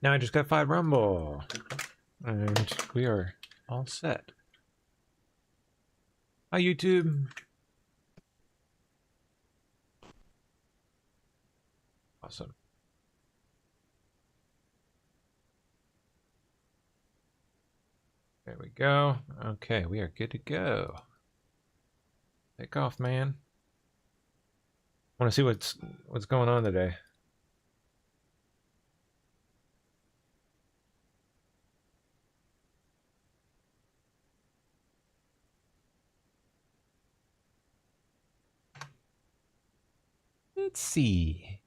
Now I just got 5 Rumble. And we are all set. Hi, YouTube. Awesome. There we go. Okay, we are good to go. Take off, man. I want to see what's going on today. Let's see.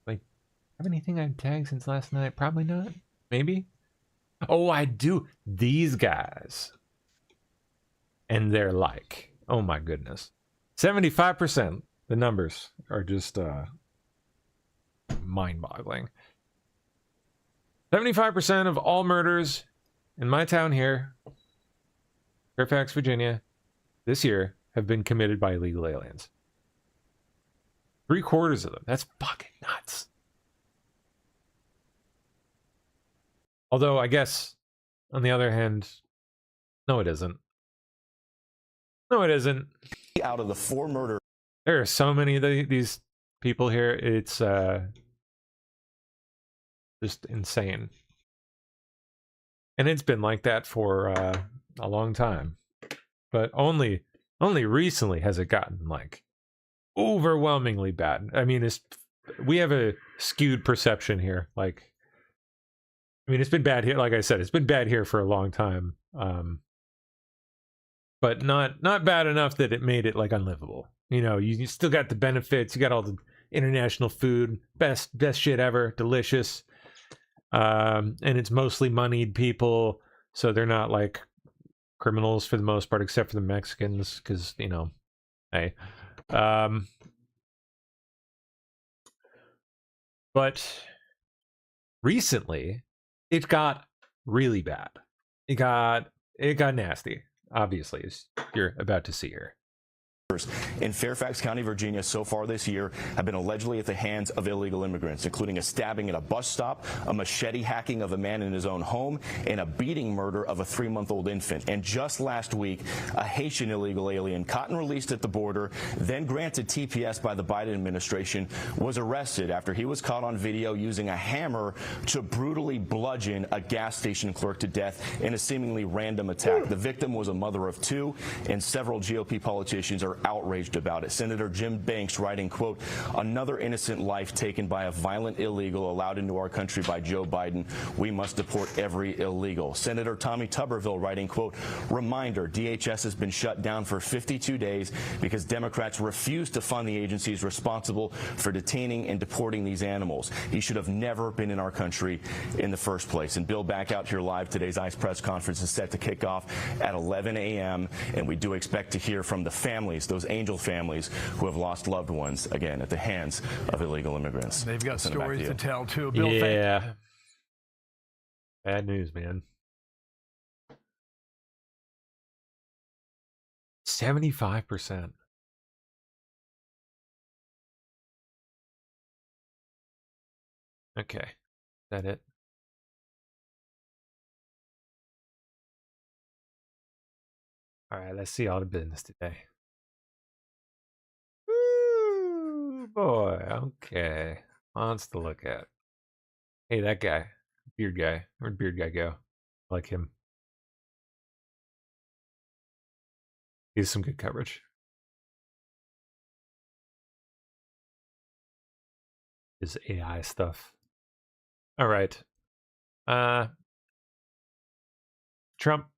Like, have anything I've tagged since last night? Probably not. Maybe. Oh, I do. These guys. And they're like, oh my goodness. 75%. The numbers are just mind-boggling. 75% of all murders in my town here, Fairfax, Virginia, this year have been committed by illegal aliens. 3/4 of them. That's fucking nuts. Although, I guess, on the other hand, no, it isn't. No, it isn't. Out of the 4 murders. There are so many of these people here. It's just insane. And it's been like that for a long time. But only recently has it gotten, like, overwhelmingly bad. I mean, we have a skewed perception here. Like, I mean, it's been bad here. Like I said, it's been bad here for a long time. But not bad enough that it made it, like, unlivable. You know, you still got the benefits. You got all the international food, best shit ever, delicious. And it's mostly moneyed people, so they're not like criminals for the most part, except for the Mexicans, because, you know, hey. But recently, it got really bad. It got nasty, obviously, as you're about to see here. In Fairfax County, Virginia, so far this year have been allegedly at the hands of illegal immigrants, including a stabbing at a bus stop, a machete hacking of a man in his own home, and a beating murder of a 3-month-old infant. And just last week, a Haitian illegal alien caught and released at the border, then granted TPS by the Biden administration, was arrested after he was caught on video using a hammer to brutally bludgeon a gas station clerk to death in a seemingly random attack. The victim was a mother of 2, and several GOP politicians are outraged about it. Senator Jim Banks writing, quote, "Another innocent life taken by a violent illegal allowed into our country by Joe Biden. We must deport every illegal." Senator Tommy Tuberville writing, quote, "Reminder, DHS has been shut down for 52 days because Democrats refuse to fund the agencies responsible for detaining and deporting these animals. He should have never been in our country in the first place." And Bill, back out here live. Today's ICE press conference is set to kick off at 11 a.m. and we do expect to hear from the families, those angel families who have lost loved ones, again, at the hands of illegal immigrants. They've got stories to tell, too. Bill, yeah. Bad news, man. 75%. Okay. Is that it? All right, let's see all the business today. Ooh, boy, okay. Lots to look at. Hey, that guy. Beard guy. Where'd beard guy go? I like him. He has some good coverage. His AI stuff. All right. Trump.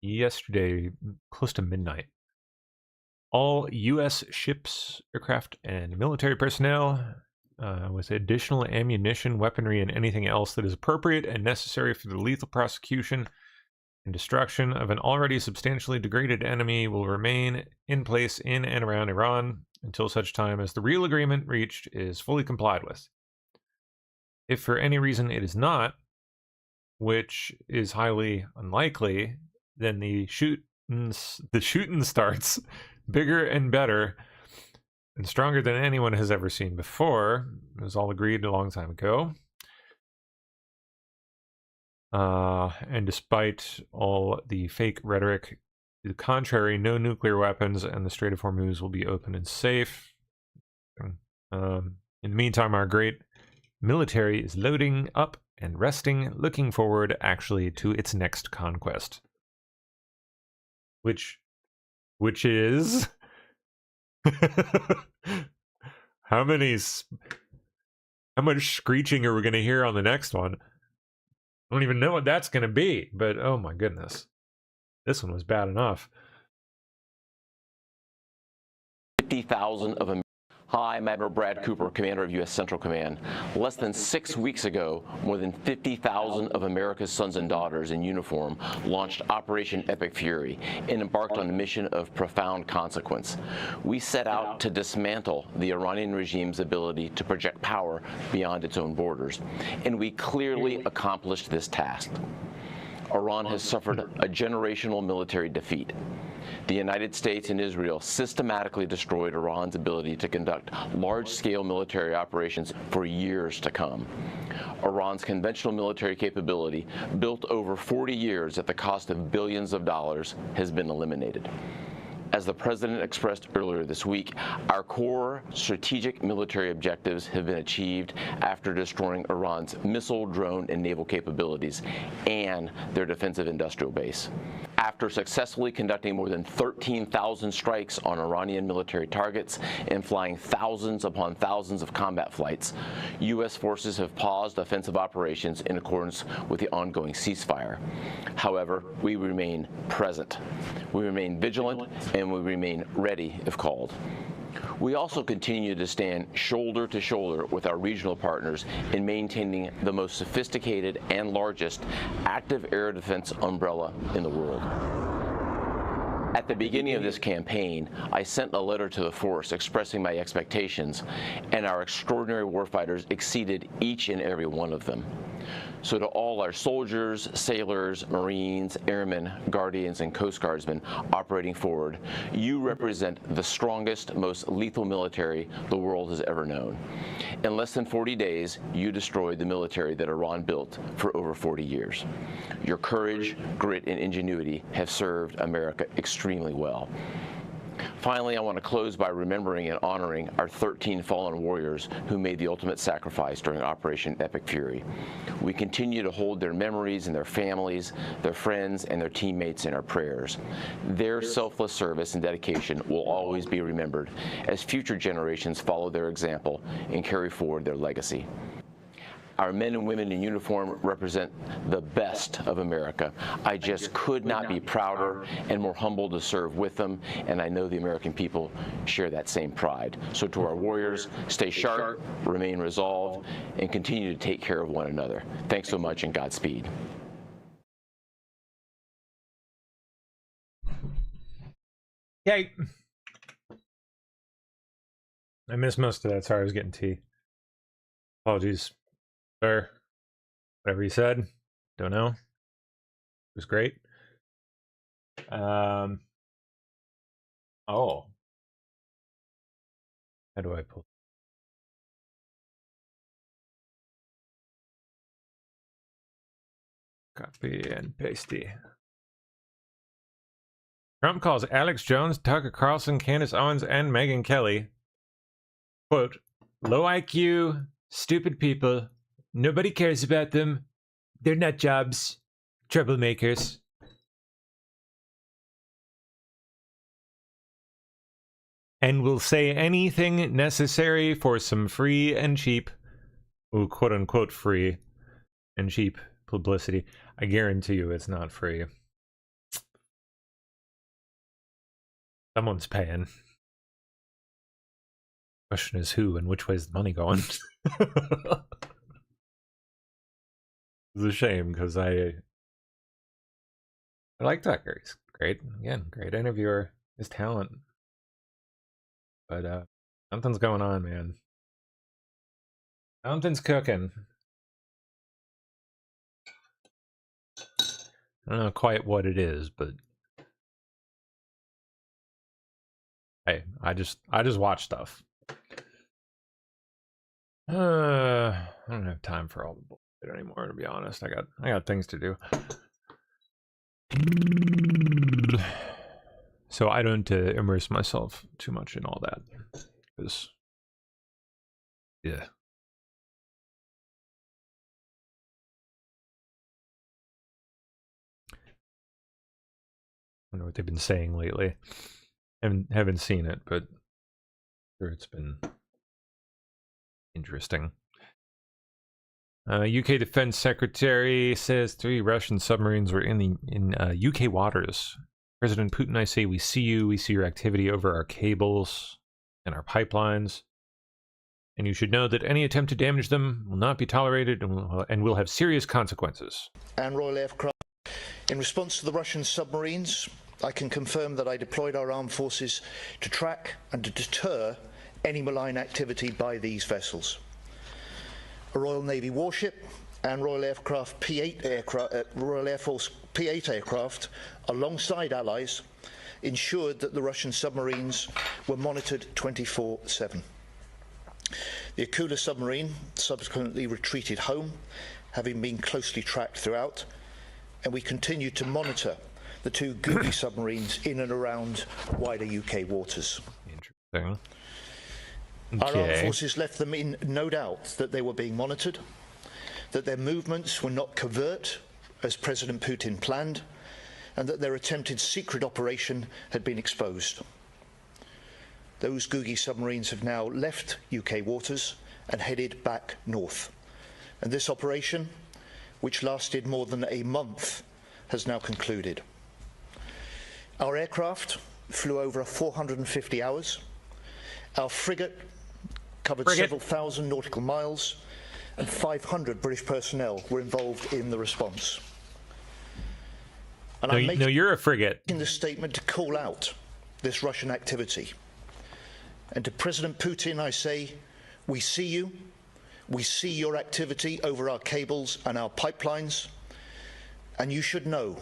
Yesterday, close to midnight, all U.S. ships, aircraft, and military personnel with additional ammunition, weaponry, and anything else that is appropriate and necessary for the lethal prosecution and destruction of an already substantially degraded enemy will remain in place in and around Iran until such time as the real agreement reached is fully complied with. If for any reason it is not, which is highly unlikely, then the shooting starts bigger and better and stronger than anyone has ever seen before. It was all agreed a long time ago. And despite all the fake rhetoric, to the contrary, no nuclear weapons, and the Strait of Hormuz will be open and safe. In the meantime, our great military is loading up and resting, looking forward actually to its next conquest. Which is how much screeching are we going to hear on the next one? I don't even know what that's going to be, but oh my goodness. This one was bad enough. 50,000 of them. Hi, I'm Admiral Brad Cooper, Commander of U.S. Central Command. Less than 6 weeks ago, more than 50,000 of America's sons and daughters in uniform launched Operation Epic Fury and embarked on a mission of profound consequence. We set out to dismantle the Iranian regime's ability to project power beyond its own borders, and we clearly accomplished this task. Iran has suffered a generational military defeat. The United States and Israel systematically destroyed Iran's ability to conduct large-scale military operations for years to come. Iran's conventional military capability, built over 40 years at the cost of billions of dollars, has been eliminated. As the President expressed earlier this week, our core strategic military objectives have been achieved after destroying Iran's missile, drone, and naval capabilities and their defensive industrial base. After successfully conducting more than 13,000 strikes on Iranian military targets and flying thousands upon thousands of combat flights, U.S. forces have paused offensive operations in accordance with the ongoing ceasefire. However, we remain present. We remain vigilant, and we remain ready if called. We also continue to stand shoulder to shoulder with our regional partners in maintaining the most sophisticated and largest active air defense umbrella in the world. At the beginning of this campaign, I sent a letter to the force expressing my expectations, and our extraordinary warfighters exceeded each and every one of them. So to all our soldiers, sailors, Marines, airmen, guardians, and Coast Guardsmen operating forward, you represent the strongest, most lethal military the world has ever known. In less than 40 days, you destroyed the military that Iran built for over 40 years. Your courage, grit, and ingenuity have served America extremely well. Finally, I want to close by remembering and honoring our 13 fallen warriors who made the ultimate sacrifice during Operation Epic Fury. We continue to hold their memories and their families, their friends, and their teammates in our prayers. Their selfless service and dedication will always be remembered as future generations follow their example and carry forward their legacy. Our men and women in uniform represent the best of America. I just could not be prouder and more humbled to serve with them, and I know the American people share that same pride. So to our warriors, stay sharp, remain resolved, and continue to take care of one another. Thanks so much, and Godspeed. Yay! I missed most of that. Sorry, I was getting tea. Apologies. Sir, whatever you said, don't know. It was great. Oh, how do I pull? Copy and pasty. Trump calls Alex Jones, Tucker Carlson, Candace Owens, and Megyn Kelly, quote, low IQ, stupid people. Nobody cares about them. They're nut jobs. Troublemakers. And will say anything necessary for some free and cheap, quote unquote free and cheap publicity. I guarantee you it's not free. Someone's paying. Question is who and which way is the money going? It's a shame because I like Tucker. He's great. Again, great interviewer. His talent. But something's going on, man. Something's cooking. I don't know quite what it is, but hey, I just watch stuff. I don't have time for all the bullshit anymore, to be honest. I got things to do. So I don't immerse myself too much in all that. Because, yeah. I wonder what they've been saying lately. Haven't seen it, but sure it's been interesting. UK Defense Secretary says 3 Russian submarines were in UK waters. President Putin, I say, we see you. We see your activity over our cables and our pipelines. And you should know that any attempt to damage them will not be tolerated and will have serious consequences. And Royal Aircraft. In response to the Russian submarines, I can confirm that I deployed our armed forces to track and to deter any malign activity by these vessels. A Royal Navy warship and Royal Aircraft P-8 aircraft, Royal Air Force P-8 aircraft, alongside allies, ensured that the Russian submarines were monitored 24/7. The Akula submarine subsequently retreated home, having been closely tracked throughout, and we continue to monitor the 2 Googie submarines in and around wider UK waters. Interesting. Okay. Our armed forces left them in no doubt that they were being monitored, that their movements were not covert, as President Putin planned, and that their attempted secret operation had been exposed. Those Googie submarines have now left UK waters and headed back north. And this operation, which lasted more than a month, has now concluded. Our aircraft flew over 450 hours. Our frigate covered several thousand nautical miles, and 500 British personnel were involved in the response. And no, you're a frigate. In the statement to call out this Russian activity. And to President Putin, I say, we see you. We see your activity over our cables and our pipelines. And you should know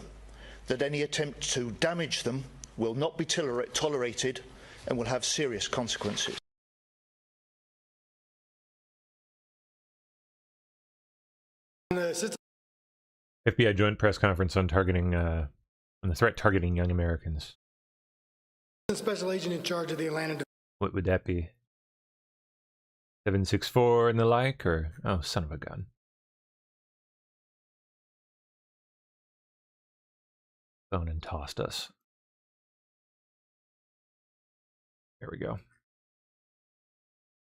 that any attempt to damage them will not be tolerated and will have serious consequences. FBI joint press conference on the threat targeting young Americans. Special agent in charge of the Atlanta. What would that be? 764 and the like, or oh, son of a gun. Phone and tossed us. There we go.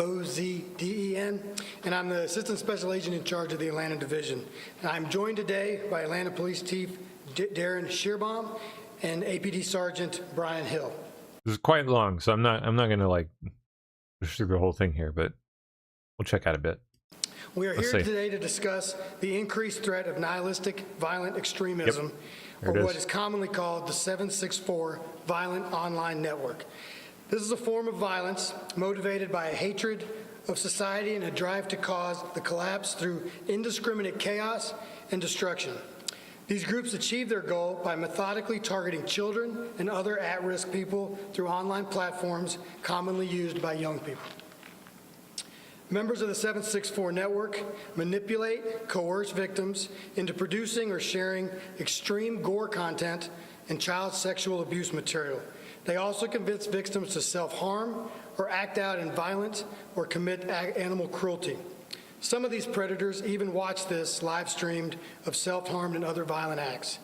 OZDEN, and I'm the Assistant Special Agent in charge of the Atlanta Division. And I'm joined today by Atlanta Police Chief Darren Shearbaum and APD Sergeant Brian Hill. This is quite long, so I'm not going to like push through the whole thing here, but we'll check out a bit. We are here today to discuss the increased threat of nihilistic violent extremism, or what is commonly called the 764 Violent Online Network. This is a form of violence motivated by a hatred of society and a drive to cause the collapse through indiscriminate chaos and destruction. These groups achieve their goal by methodically targeting children and other at-risk people through online platforms commonly used by young people. Members of the 764 network manipulate, coerce victims into producing or sharing extreme gore content and child sexual abuse material. They also convince victims to self-harm or act out in violence or commit animal cruelty. Some of these predators even watch this live streamed of self-harm and other violent acts.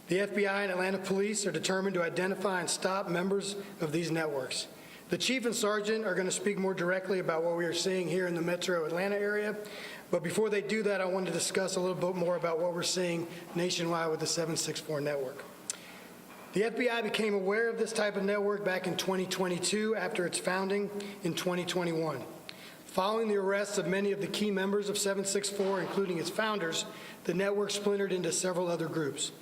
The FBI and Atlanta Police are determined to identify and stop members of these networks. The Chief and Sergeant are going to speak more directly about what we are seeing here in the metro Atlanta area. But before they do that, I want to discuss a little bit more about what we're seeing nationwide with the 764 network. The FBI became aware of this type of network back in 2022 after its founding in 2021. Following the arrests of many of the key members of 764, including its founders, the network splintered into several other groups.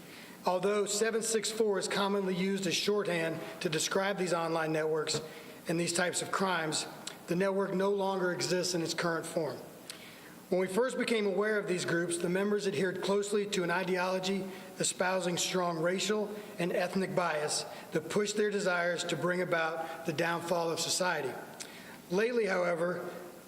Although 764 is commonly used as shorthand to describe these online networks and these types of crimes, the network no longer exists in its current form. When we first became aware of these groups, the members adhered closely to an ideology espousing strong racial and ethnic bias that pushed their desires to bring about the downfall of society. Lately, however,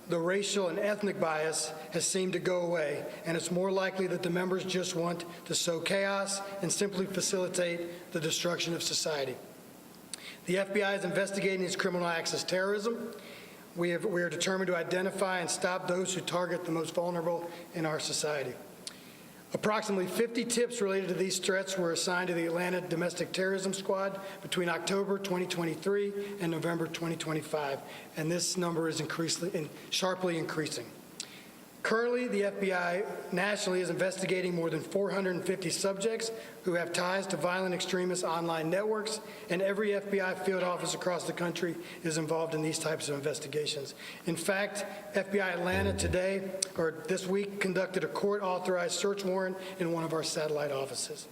the racial and ethnic bias has seemed to go away, and it's more likely that the members just want to sow chaos and simply facilitate the destruction of society. The FBI is investigating these criminal acts as terrorism. We are determined to identify and stop those who target the most vulnerable in our society. Approximately 50 tips related to these threats were assigned to the Atlanta Domestic Terrorism Squad between October 2023 and November 2025, and this number is sharply increasing. Currently, the FBI nationally is investigating more than 450 subjects who have ties to violent extremist online networks, and every FBI field office across the country is involved in these types of investigations. In fact, FBI Atlanta this week conducted a court-authorized search warrant in one of our satellite offices.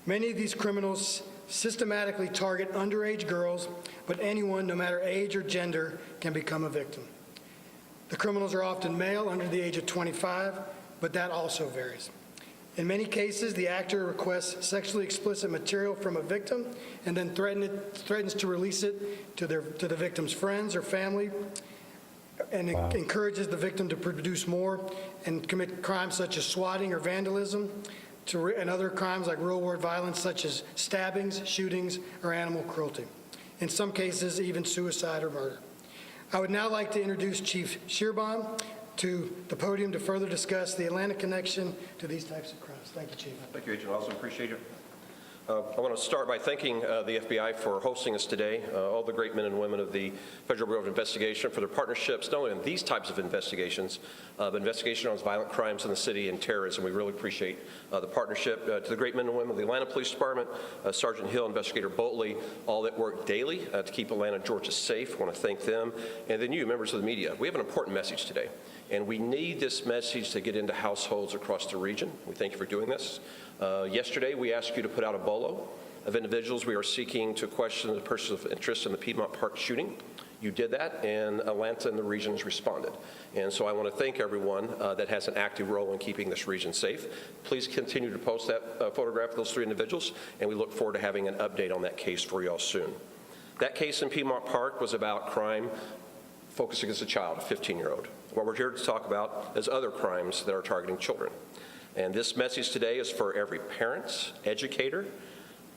Many of these criminals systematically target underage girls, but anyone, no matter age or gender, can become a victim. The criminals are often male under the age of 25, but that also varies. In many cases, the actor requests sexually explicit material from a victim and then threatens to release it to the victim's friends or family, and encourages the victim to produce more and commit crimes such as swatting or vandalism, and other crimes like real-world violence such as stabbings, shootings, or animal cruelty. In some cases, even suicide or murder. I would now like to introduce Chief Schierbaum to the podium to further discuss the Atlanta connection to these types of crimes. Thank you, Chief. Thank you, Agent Austin. Appreciate it. I want to start by thanking the FBI for hosting us today, all the great men and women of the Federal Bureau of Investigation for their partnerships, not only in these types of investigations, but investigation on violent crimes in the city and terrorism. We really appreciate the partnership. To the great men and women of the Atlanta Police Department, Sergeant Hill, Investigator Boltley, all that work daily to keep Atlanta, Georgia safe. I want to thank them. And then you, members of the media. We have an important message today, and we need this message to get into households across the region. We thank you for doing this. Yesterday, we asked you to put out a bolo of individuals we are seeking to question the persons of interest in the Piedmont Park shooting. You did that, and Atlanta and the region has responded. And so I want to thank everyone that has an active role in keeping this region safe. Please continue to post that photograph of those three individuals, and we look forward to having an update on that case for you all soon. That case in Piedmont Park was about crime focused against a child, a 15-year-old. What we're here to talk about is other crimes that are targeting children. And this message today is for every parent, educator,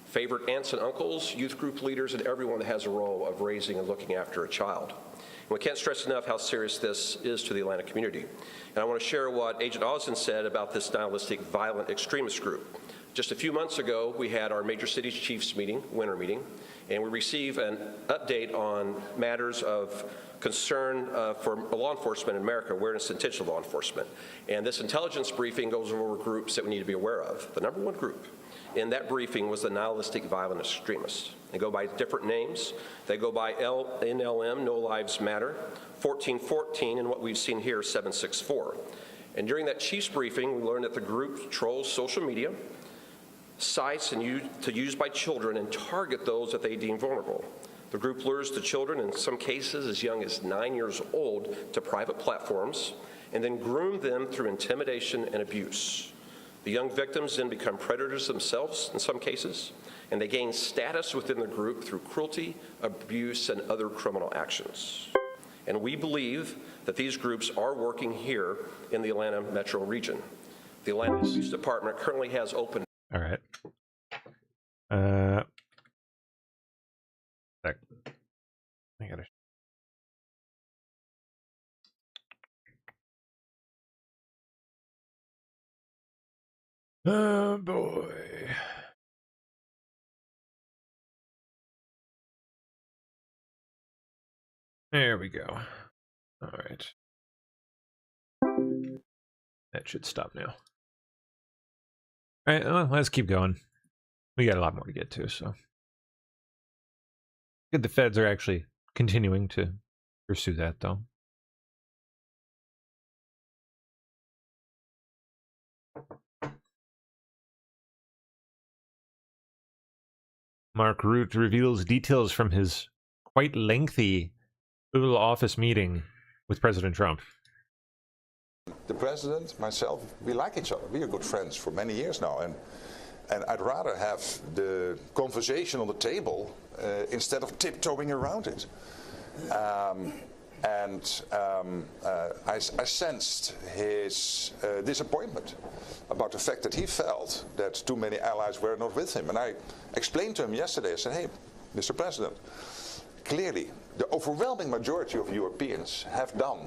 favorite aunts and uncles, youth group leaders, and everyone that has a role of raising and looking after a child. And we can't stress enough how serious this is to the Atlanta community. And I want to share what Agent Austin said about this nihilistic violent extremist group. Just a few months ago, we had our Major Cities Chiefs meeting, winter meeting, and we received an update on matters of concern for law enforcement in America, awareness and attention to law enforcement. And this intelligence briefing goes over groups that we need to be aware of. The number one group in that briefing was the nihilistic violent extremists. They go by different names. They go by NLM, No Lives Matter, 1414, and what we've seen here, 764. And during that Chiefs briefing, we learned that the group trolls social media, sites to use by children, and target those that they deem vulnerable. The group lures the children, in some cases as young as 9 years old, to private platforms, and then groom them through intimidation and abuse. The young victims then become predators themselves in some cases, and they gain status within the group through cruelty, abuse, and other criminal actions. And we believe that these groups are working here in the Atlanta metro region. The Atlanta Police Department currently has open. All right. I gotta. Oh boy. There we go. All right. That should stop now. All right, well, let's keep going. We got a lot more to get to, so. Good, the feds are actually continuing to pursue that, though. Mark Root reveals details from his quite lengthy Oval Office meeting with President Trump. The president, myself, we like each other. We are good friends for many years now, and I'd rather have the conversation on the table instead of tiptoeing around it. And I sensed his disappointment about the fact that he felt that too many allies were not with him. And I explained to him yesterday, I said, hey, Mr. President, clearly the overwhelming majority of Europeans have done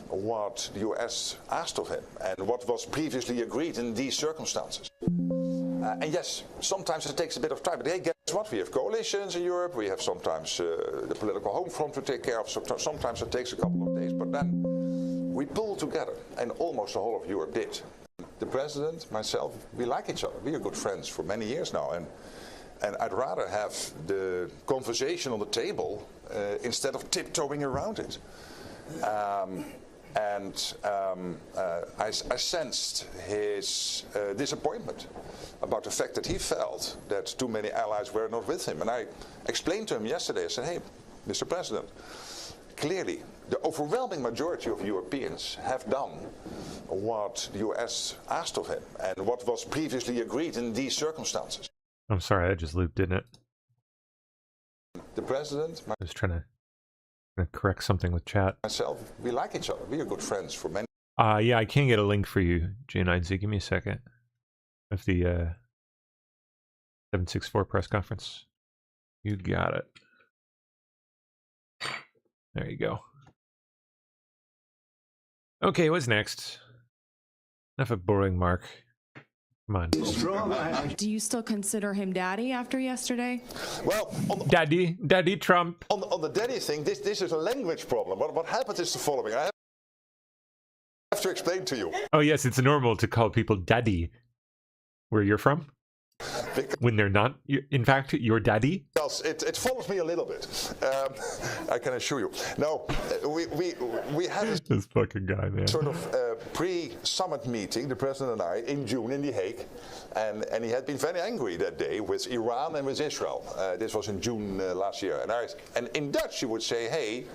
what the US asked of him and what was previously agreed in these circumstances. And yes, sometimes it takes a bit of time, but hey, guess what? We have coalitions in Europe, we have sometimes the political home front to take care of, sometimes it takes a couple of days, but then we pull together, and almost the whole of Europe did. The President, myself, we like each other. We are good friends for many years now, and I'd rather have the conversation on the table instead of tiptoeing around it. I sensed his disappointment about the fact that he felt that too many allies were not with him. And I explained to him yesterday, I said, hey, Mr. President, clearly the overwhelming majority of Europeans have done what the US asked of him and what was previously agreed in these circumstances. I'm sorry, I just looped, didn't it? The President... I was trying to correct something with chat. Myself, we like each other. We are good friends for many... Yeah, I can get a link for you, J9Z. Give me a second. Of the 764 press conference. You got it. There you go. Okay, what's next? Enough of boring Mark. Come on. Do you still consider him daddy after yesterday? Well, Daddy Trump. On the daddy thing, this is a language problem. What happens is the following. I have to explain to you. Oh yes, it's normal to call people daddy. Where you're from? When they're not, in fact, your daddy? Yes, it follows me a little bit. I can assure you. No, we had this fucking guy, man. Sort of pre-summit meeting, the president and I, in June in The Hague, and he had been very angry that day with Iran and with Israel. This was in June last year, and in Dutch you would say, hey.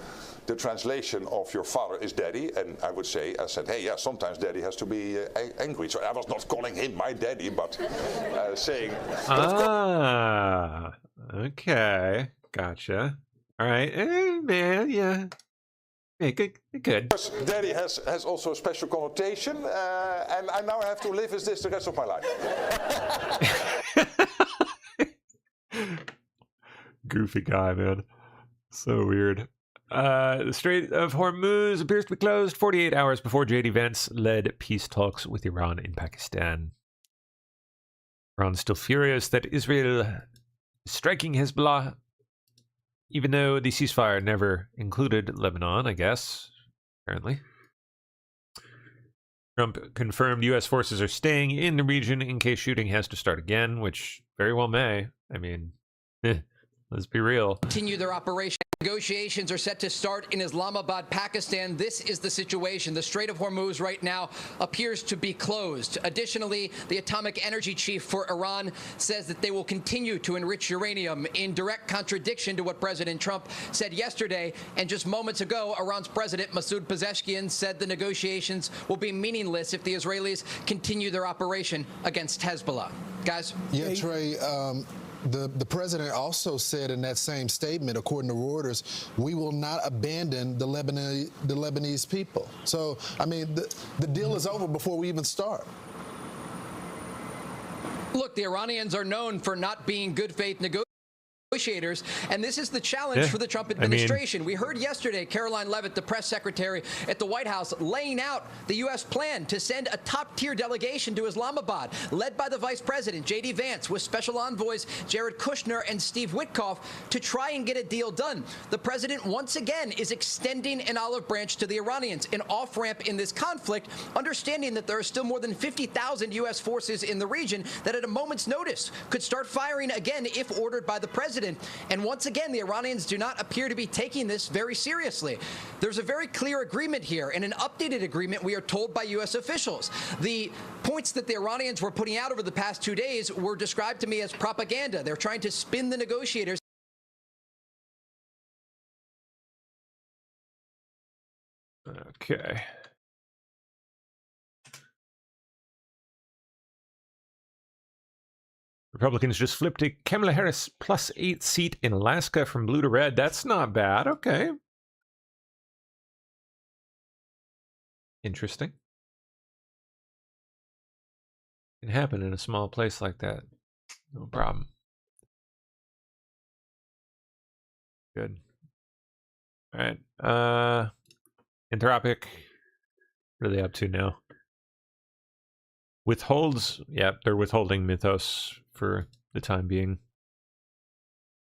The translation of your father is daddy, and I said, hey, yeah, sometimes daddy has to be angry. So I was not calling him my daddy, but saying... Okay, gotcha. All right, man, yeah. Hey, good. Daddy has also a special connotation, and I now have to live with this the rest of my life. Goofy guy, man. So weird. The Strait of Hormuz appears to be closed 48 hours before JD Vance led peace talks with Iran in Pakistan. Iran's still furious that Israel is striking Hezbollah, even though the ceasefire never included Lebanon, I guess, apparently. Trump confirmed U.S. forces are staying in the region in case shooting has to start again, which very well may. I mean, let's be real. Continue their operation. Negotiations are set to start in Islamabad, Pakistan. This is the situation. The Strait of Hormuz right now appears to be closed. Additionally, the atomic energy chief for Iran says that they will continue to enrich uranium in direct contradiction to what President Trump said yesterday. And just moments ago, Iran's president, Masoud Pezeshkian, said the negotiations will be meaningless if the Israelis continue their operation against Hezbollah. Guys? Yeah, Trey. The president also said in that same statement, according to Reuters, we will not abandon the Lebanese people. So, I mean, the deal is over before we even start. Look, the Iranians are known for not being good faith negotiators, and this is the challenge for the Trump administration. We heard yesterday Caroline Leavitt, the press secretary at the White House, laying out the U.S. plan to send a top-tier delegation to Islamabad, led by the vice president, J.D. Vance, with special envoys Jared Kushner and Steve Witkoff, to try and get a deal done. The president, once again, is extending an olive branch to the Iranians, an off-ramp in this conflict, understanding that there are still more than 50,000 U.S. forces in the region that at a moment's notice could start firing again if ordered by the president. And once again, the Iranians do not appear to be taking this very seriously. There's a very clear agreement here, and an updated agreement, we are told by U.S. officials. The points that the Iranians were putting out over the past 2 days were described to me as propaganda. They're trying to spin the negotiators. Okay. Republicans just flipped a Kamala Harris +8 seat in Alaska from blue to red. That's not bad. Okay. Interesting. Can happen in a small place like that. No problem. Good. All right. Anthropic. What are they up to now? Withholds. Yeah, they're withholding Mythos for the time being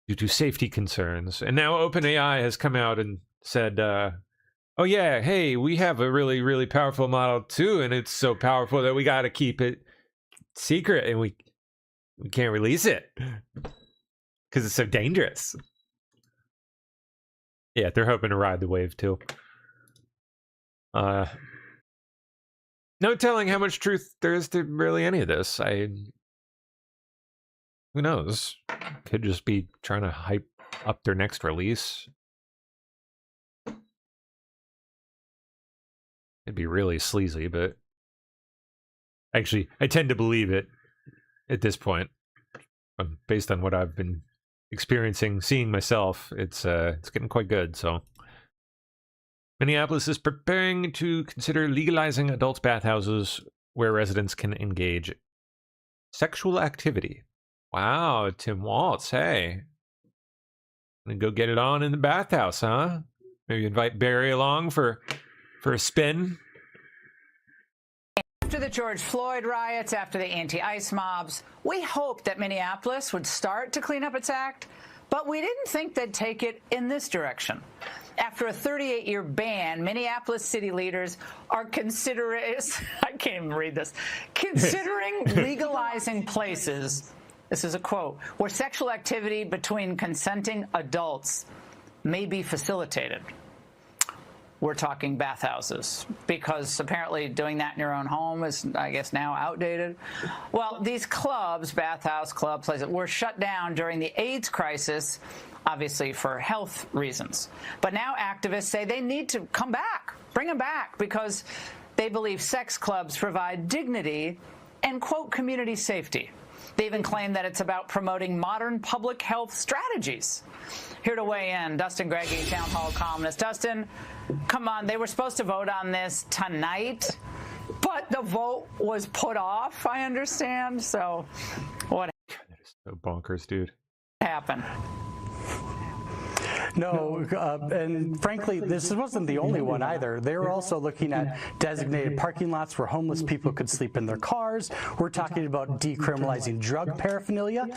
due to safety concerns. And now OpenAI has come out and said, oh yeah, hey, we have a really, really powerful model too, and it's so powerful that we got to keep it secret, and we can't release it because it's so dangerous. Yeah, they're hoping to ride the wave too. No telling how much truth there is to really any of this. Who knows? Could just be trying to hype up their next release. It'd be really sleazy, but actually, I tend to believe it at this point. Based on what I've been experiencing, seeing myself, it's getting quite good. So, Minneapolis is preparing to consider legalizing adult bathhouses where residents can engage sexual activity. Wow, Tim Waltz, hey. Gonna go get it on in the bathhouse, huh? Maybe invite Barry along for a spin. After the George Floyd riots, after the anti-ICE mobs, we hoped that Minneapolis would start to clean up its act, but we didn't think they'd take it in this direction. After a 38-year ban, Minneapolis city leaders are considering, I can't even read this, considering legalizing places, this is a quote, where sexual activity between consenting adults may be facilitated. We're talking bathhouses, because apparently doing that in your own home is, I guess, now outdated. Well, these clubs, bathhouse club places, were shut down during the AIDS crisis, obviously for health reasons. But now activists say they need to come back, bring them back, because they believe sex clubs provide dignity and, quote, community safety. They even claim that it's about promoting modern public health strategies. Here to weigh in, Dustin Greggy, Town Hall columnist. Dustin, come on, they were supposed to vote on this tonight, but the vote was put off, I understand. So what That is so bonkers, dude. happened? No, and frankly, this wasn't the only one either. They were also looking at designated parking lots where homeless people could sleep in their cars. We're talking about decriminalizing drug paraphernalia.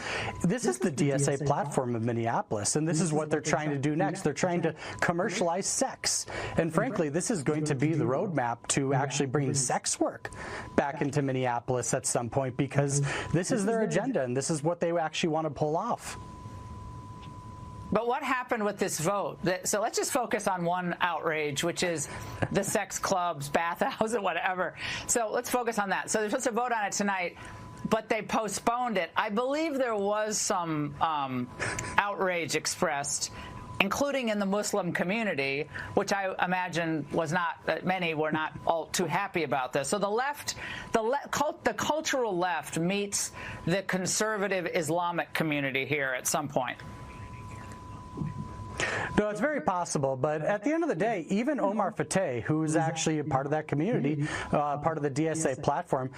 This is the DSA platform of Minneapolis, and this is what they're trying to do next. They're trying to commercialize sex. And frankly, this is going to be the roadmap to actually bringing sex work back into Minneapolis at some point, because this is their agenda, and this is what they actually want to pull off. But what happened with this vote? So let's just focus on one outrage, which is the sex clubs, bathhouse, and whatever. So let's focus on that. So they're supposed to vote on it tonight, but they postponed it. I believe there was some outrage expressed, including in the Muslim community, which I imagine was not, many were not all too happy about this. So the left, the cultural left meets the conservative Islamic community here at some point. No, it's very possible, but at the end of the day, even Omar Fateh, who's actually a part of that community, part of the DSA platform,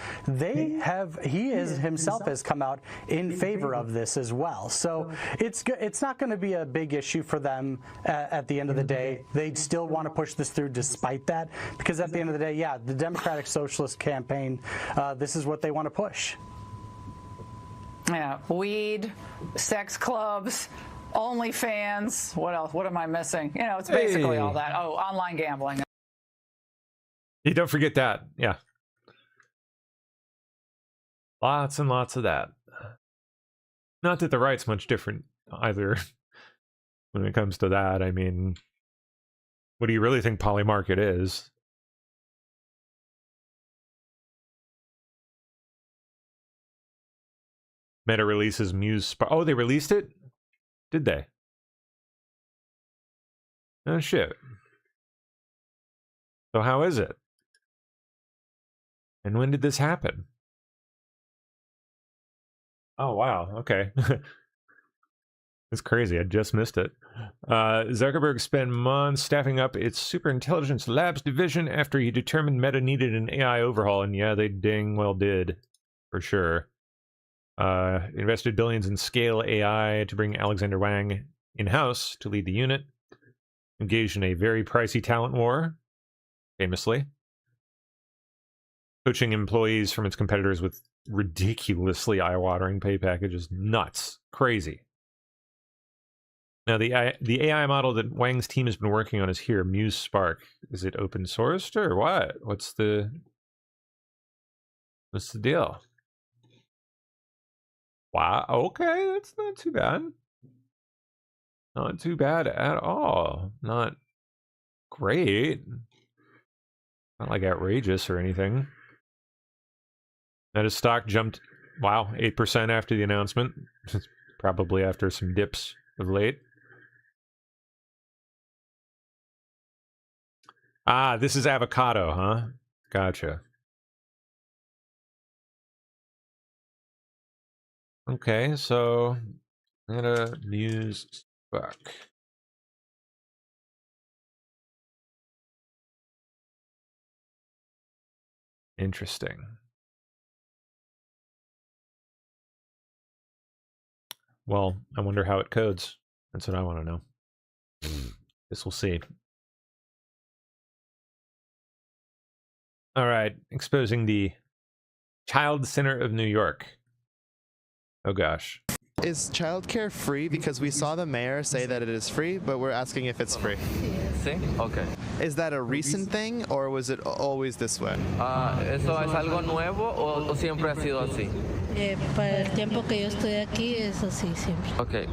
he himself has come out in favor of this as well. So it's not going to be a big issue for them at the end of the day. They still want to push this through despite that, because at the end of the day, yeah, the Democratic Socialist Campaign, this is what they want to push. Yeah, weed, sex clubs, OnlyFans, what else? What am I missing? You know, it's basically all that. Oh, online gambling. You don't forget that. Yeah. Lots and lots of that. Not that the right's much different either when it comes to that. I mean, what do you really think Polymarket is? Meta releases Muse. Oh, they released it? Did they? Oh, shit. So how is it? And when did this happen? Oh, wow. Okay. It's crazy. I just missed it. Zuckerberg spent months staffing up its superintelligence labs division after he determined Meta needed an AI overhaul, and yeah, they dang well did, for sure. Invested billions in Scale AI to bring Alexander Wang in-house to lead the unit. Engaged in a very pricey talent war, famously. Poaching employees from its competitors with ridiculously eye-watering pay packages. Nuts. Crazy. Now, the AI model that Wang's team has been working on is here, Muse Spark. Is it open sourced or what? What's the deal? Wow, okay, that's not too bad. Not too bad at all. Not great. Not like outrageous or anything. Now his stock jumped, wow, 8% after the announcement. Probably after some dips of late. Ah, this is avocado, huh? Gotcha. Okay, so Meta Muse Spark. Interesting. Well, I wonder how it codes. That's what I want to know. Guess we'll see. All right, exposing the Child Center of New York. Oh gosh. Is childcare free? Because we saw the mayor say that it is free, but we're asking if it's free. Sí, okay. Is that a recent thing, or was it always this way? ¿Eso es algo nuevo o siempre ha sido así? Para el tiempo que yo estoy aquí es así siempre. Okay.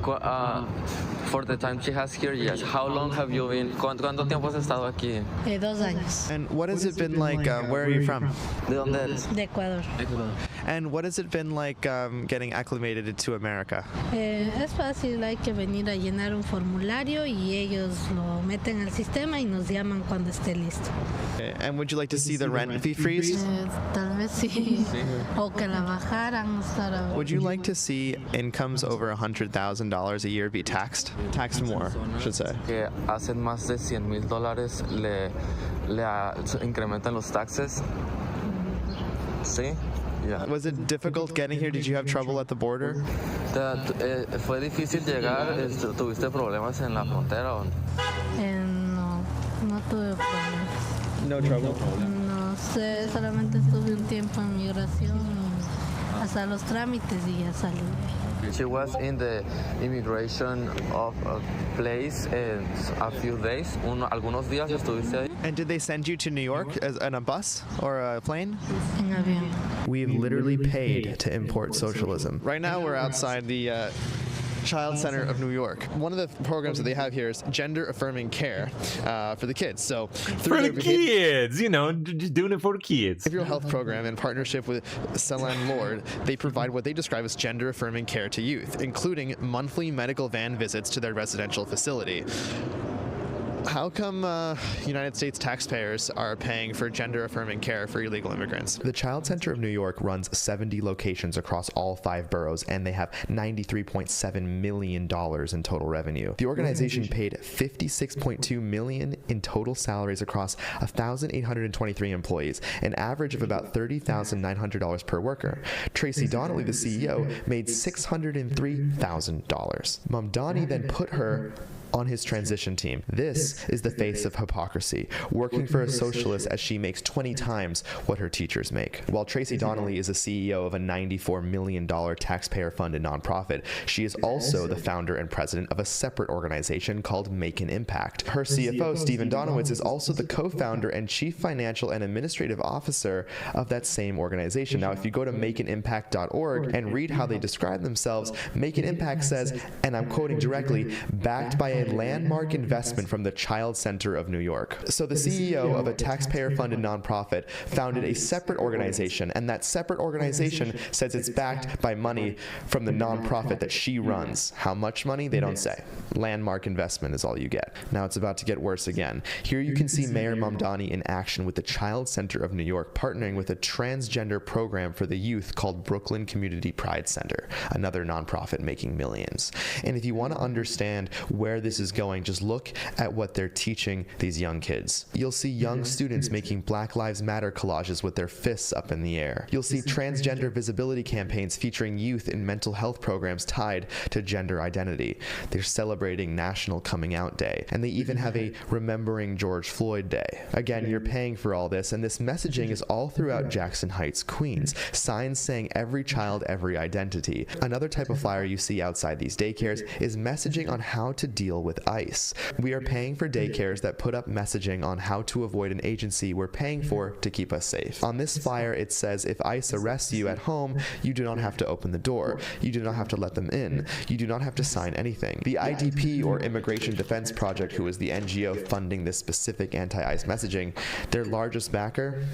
For the time she has here, yes. How long have you been? ¿Cuánto tiempo has estado aquí? 2 años. And what has it been like? Where are you from? ¿De dónde eres? De Ecuador. And what has it been like getting acclimated to America? Es fácil, hay que venir a llenar un formulario y ellos lo meten al sistema y nos llaman cuando esté listo. And would you like to see the rent fee freeze? Tal vez sí. O que la bajaran. Would you like to see incomes over $100,000 a year be taxed? Taxed more, I should say. Que hacen más de $100,000 le incrementan los taxes. Sí. Yeah. Was it difficult getting here? Did you have trouble at the border? ¿Fue difícil llegar? ¿Tuviste problemas en la frontera? No tuve problemas. No trouble? No sé, solamente estuve un tiempo en migración, hasta los trámites y ya salí. She was in the immigration of a place a few days. Algunos días estuviste ahí. And did they send you to New York in a bus or a plane? En avión. We've literally paid to import socialism. Right now we're outside the Child Center of New York. One of the programs that they have here is gender affirming care for the kids. So for the kids, you know, just doing it for the kids. Behavioral health program in partnership with Celan Lord, they provide what they describe as gender affirming care to youth, including monthly medical van visits to their residential facility. How come United States taxpayers are paying for gender-affirming care for illegal immigrants? The Child Center of New York runs 70 locations across all 5 boroughs, and they have $93.7 million in total revenue. The organization paid $56.2 million in total salaries across 1,823 employees, an average of about $30,900 per worker. Tracy Donnelly, the CEO, made $603,000. Mamdani then put her on his transition team. This is the face of hypocrisy, working for a socialist as she makes 20 times what her teachers make. While Tracy Donnelly is the CEO of a $94 million taxpayer-funded nonprofit, she is also the founder and president of a separate organization called Make an Impact. Her CFO, Stephen Donowitz, is also the co-founder and chief financial and administrative officer of that same organization. Now, if you go to makeanimpact.org and read how they describe themselves, Make an Impact says, and I'm quoting directly, backed by a a landmark investment from the Child Center of New York. So the CEO of a taxpayer-funded nonprofit founded a separate organization, and that separate organization says it's backed by money from the nonprofit that she runs. How much money? They don't say. Landmark investment is all you get. Now it's about to get worse again. Here you can see Mayor Mamdani in action with the Child Center of New York partnering with a transgender program for the youth called Brooklyn Community Pride Center, another nonprofit making millions. And if you want to understand where this is going, just look at what they're teaching these young kids. You'll see young students making Black Lives Matter collages with their fists up in the air. You'll see transgender visibility campaigns featuring youth in mental health programs tied to gender identity. They're celebrating National Coming Out Day, and they even have a Remembering George Floyd Day. Again, you're paying for all this, and this messaging is all throughout Jackson Heights, Queens. Signs saying every child, every identity. Another type of flyer you see outside these daycares is messaging on how to deal with ICE. We are paying for daycares that put up messaging on how to avoid an agency we're paying for to keep us safe. On this flyer, it says if ICE arrests you at home, you do not have to open the door. You do not have to let them in. You do not have to sign anything. The IDP, or Immigration Defense Project, who is the NGO funding this specific anti-ICE messaging, their largest backer,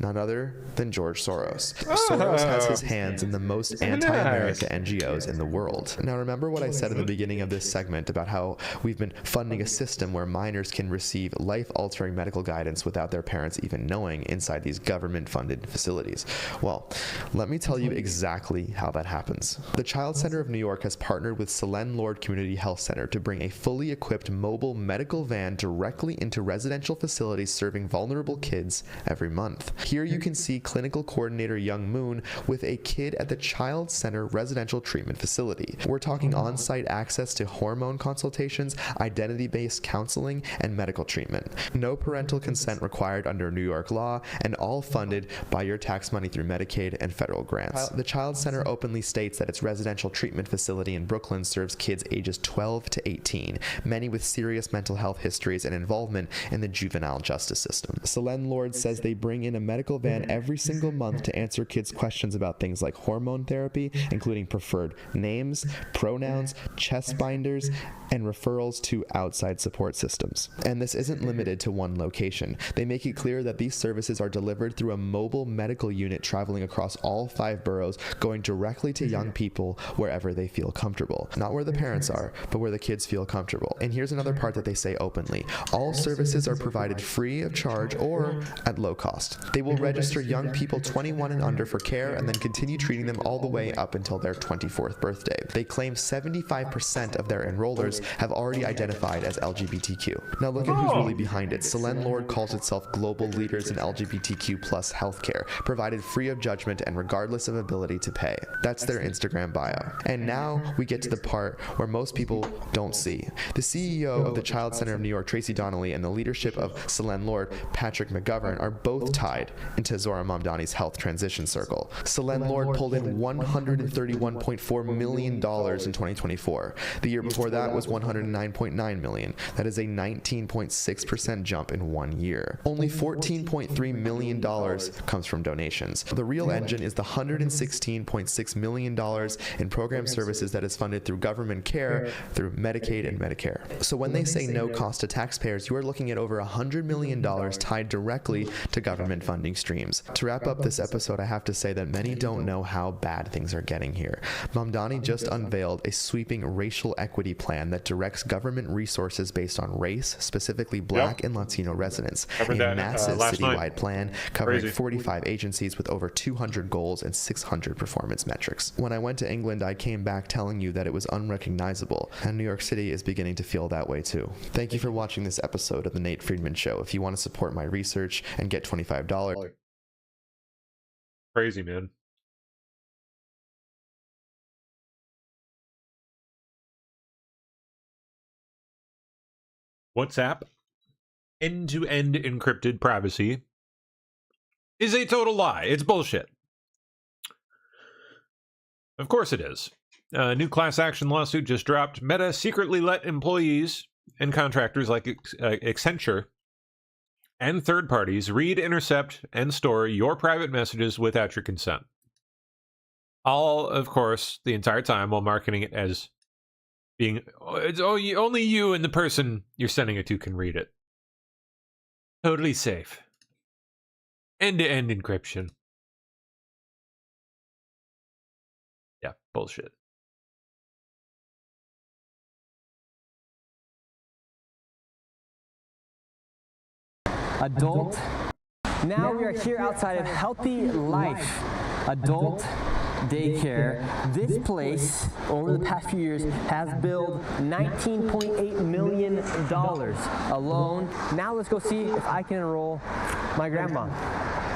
none other than George Soros. Soros has his hands in the most anti-America NGOs in the world. Now remember what I said at the beginning of this segment about how we've been funding a system where minors can receive life-altering medical guidance without their parents even knowing inside these government-funded facilities. Well, let me tell you exactly how that happens. The Child Center of New York has partnered with Selene Lord Community Health Center to bring a fully equipped mobile medical van directly into residential facilities serving vulnerable kids every month. Here you can see clinical coordinator Young Moon with a kid at the Child Center Residential Treatment Facility. We're talking on-site access to hormone consultations, identity-based counseling, and medical treatment. No parental consent required under New York law, and all funded by your tax money through Medicaid and federal grants. The Child Center openly states that its residential treatment facility in Brooklyn serves kids ages 12 to 18, many with serious mental health histories and involvement in the juvenile justice system. Selene Lord says they bring in a medical van every single month to answer kids' questions about things like hormone therapy, including preferred names, pronouns, chest binders, and referrals to outside support systems. And this isn't limited to one location. They make it clear that these services are delivered through a mobile medical unit traveling across all 5 boroughs, going directly to young people wherever they feel comfortable. Not where the parents are, but where the kids feel comfortable. And here's another part that they say openly. All services are provided free of charge or at low cost. They will register young people 21 and under for care and then continue treating them all the way up until their 24th birthday. They claim 75% of their enrollers have already identified as LGBTQ. Now look at who's really behind it. Selene Lord calls itself global leaders in LGBTQ plus healthcare, provided free of judgment and regardless of ability to pay. That's their Instagram bio. And now we get to the part where most people don't see. The CEO of the Child Center of New York, Tracy Donnelly, and the leadership of Selene Lord, Patrick McGovern, are both tied into Zohran Mamdani's health transition circle. Selene Lord pulled in $131.4 million in 2024. The year before that was $109.9 million. That is a 19.6% jump in 1 year. Only $14.3 million comes from donations. The real engine is the $116.6 million in program services that is funded through government care, through Medicaid and Medicare. So when they say no cost to taxpayers, you are looking at over $100 million tied directly to government funding streams. To wrap up this episode, I have to say that many don't know how bad things are getting here. Mamdani just unveiled a sweeping racial equity plan that directs government resources based on race, specifically Black and Latino residents. A massive citywide plan covering 45 agencies with over 200 goals and 600 performance metrics. When I went to England, I came back telling you that it was unrecognizable, and New York City is beginning to feel that way too. Thank you for watching this episode of The Nate Friedman Show. If you want to support my research and get $25. Crazy, man. WhatsApp end-to-end encrypted privacy is a total lie. It's bullshit. Of course it is. A new class action lawsuit just dropped. Meta secretly let employees and contractors like Accenture and third parties read, intercept, and store your private messages without your consent. All, of course, the entire time while marketing it as It's only you and the person you're sending it to can read it. Totally safe. End-to-end encryption. Yeah, bullshit. Adult. Now we are here outside of Healthy Life Adult Daycare. This place, over the past few years, has billed $19.8 million alone. Now let's go see if I can enroll my grandma,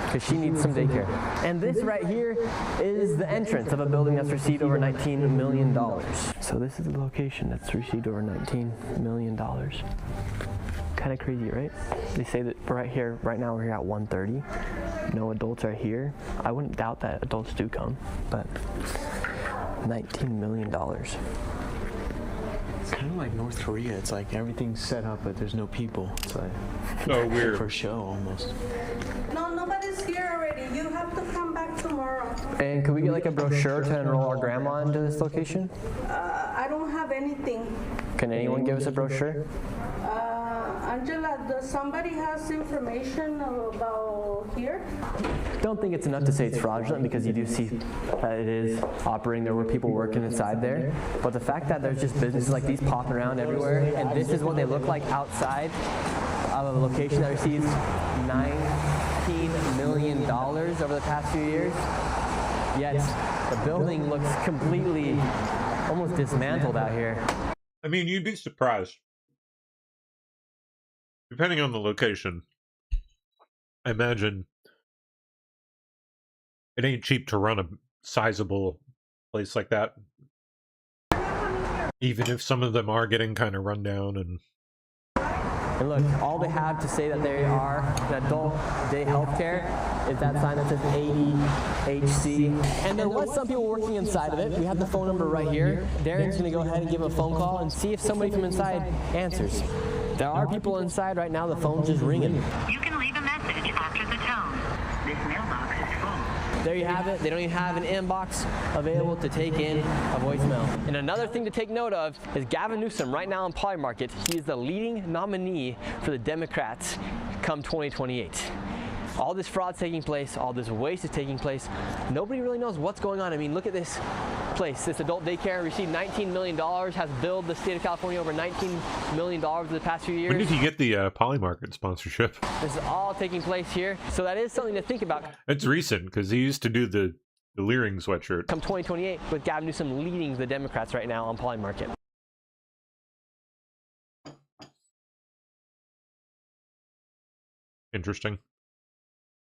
because she needs some daycare. And this right here is the entrance of a building that's received over $19 million. So this is the location that's received over $19 million. Kind of crazy, right? They say that right here, right now we're here at 1:30. No adults are here. I wouldn't doubt that adults do come, but $19 million. It's kind of like North Korea. It's like everything's set up, but there's no people. It's like so weird. For show, almost. No, nobody's here already. You have to come back tomorrow. And could we get like a brochure to enroll our grandma into this location? I don't have anything. Can anyone give us a brochure? Angela, does somebody has information about here? Don't think it's enough to say it's fraudulent, because you do see that it is operating. There were people working inside there. But the fact that there's just businesses like these popping around everywhere, and this is what they look like outside of a location that receives $19 million over the past few years, yet the building looks completely almost dismantled out here. I mean, you'd be surprised. Depending on the location, I imagine it ain't cheap to run a sizable place like that. Even if some of them are getting kind of run down and... And look, all they have to say that they are an adult day healthcare is that sign that says ADHC. And there was some people working inside of it. We have the phone number right here. Darren's going to go ahead and give a phone call and see if somebody from inside answers. There are people inside right now. The phone's just ringing. You can leave a message after the tone. This mailbox is full. There you have it. They don't even have an inbox available to take in a voicemail. And another thing to take note of is Gavin Newsom right now in Polymarket. He is the leading nominee for the Democrats come 2028. All this fraud's taking place, all this waste is taking place. Nobody really knows what's going on. I mean, look at this place. This adult daycare received $19 million, has billed the state of California over $19 million in the past few years. When did he get the Polymarket sponsorship? This is all taking place here. So that is something to think about. It's recent, because he used to do the Leering sweatshirt. Come 2028, with Gavin Newsom leading the Democrats right now on Polymarket. Interesting.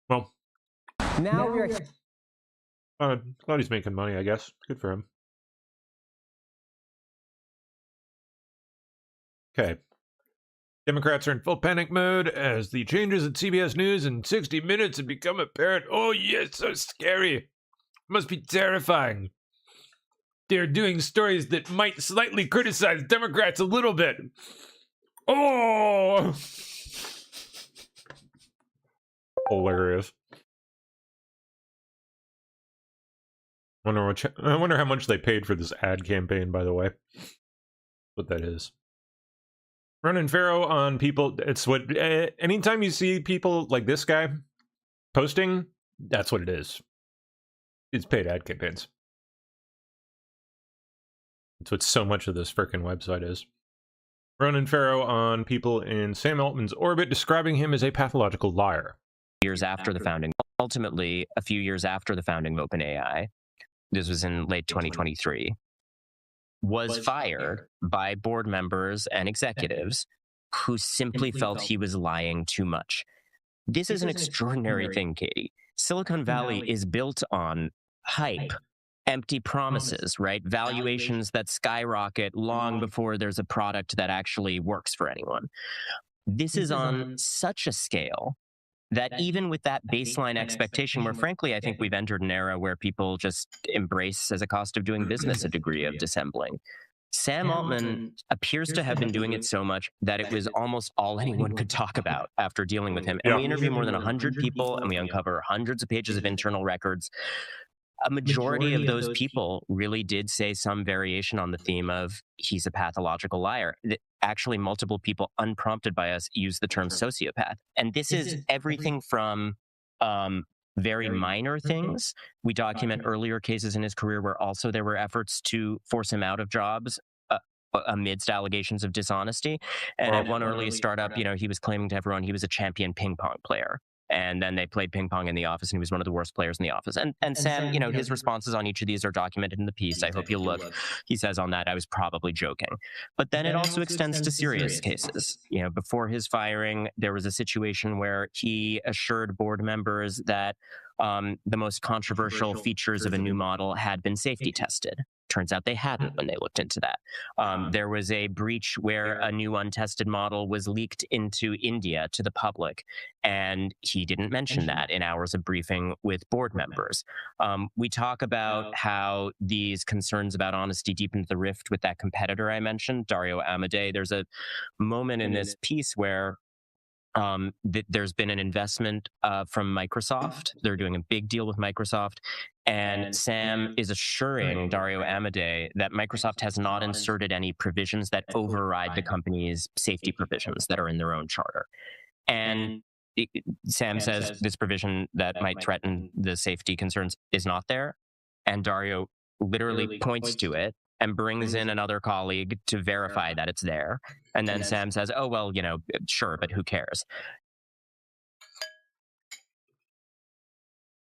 Well, now we are... glad he's making money, I guess. Good for him. Okay. Democrats are in full panic mode as the changes at CBS News and 60 Minutes have become apparent. Oh, yes, so scary. Must be terrifying. They're doing stories that might slightly criticize Democrats a little bit. Oh! Hilarious. I wonder how much they paid for this ad campaign, by the way. What that is. Ronan Farrow on people. It's what. Anytime you see people like this guy posting, that's what it is. It's paid ad campaigns. That's what so much of this frickin' website is. Ronan Farrow on people in Sam Altman's orbit, describing him as a pathological liar. Years after the founding, ultimately a few years after the founding of OpenAI, this was in late 2023, was fired by board members and executives who simply felt he was lying too much. This is an extraordinary thing, Katie. Silicon Valley is built on hype, empty promises, right? Valuations that skyrocket long before there's a product that actually works for anyone. This is on such a scale that even with that baseline expectation, where frankly, I think we've entered an era where people just embrace as a cost of doing business a degree of dissembling. Sam Altman appears to have been doing it so much that it was almost all anyone could talk about after dealing with him. And we interview more than 100 people, and we uncover hundreds of pages of internal records. a majority of those people really did say some variation on the theme of he's a pathological liar. Actually, multiple people unprompted by us use the term sociopath. And this is everything from very minor things. We document earlier cases in his career where also there were efforts to force him out of jobs amidst allegations of dishonesty. And at one early startup, he was claiming to everyone he was a champion ping pong player. And then they played ping pong in the office, and he was one of the worst players in the office. And Sam, his responses on each of these are documented in the piece. I hope you'll look. He says on that, I was probably joking. But then it also extends to serious cases. Before his firing, there was a situation where he assured board members that the most controversial features of a new model had been safety tested. Turns out they hadn't when they looked into that. There was a breach where a new untested model was leaked into India to the public, and he didn't mention that in hours of briefing with board members. We talk about how these concerns about honesty deepened the rift with that competitor I mentioned, Dario Amodei. There's a moment in this piece where there's been an investment from Microsoft. They're doing a big deal with Microsoft. And Sam is assuring Dario Amodei that Microsoft has not inserted any provisions that override the company's safety provisions that are in their own charter. And Sam says this provision that might threaten the safety concerns is not there. And Dario literally points to it and brings in another colleague to verify that it's there. And then Sam says, oh, well, sure, but who cares?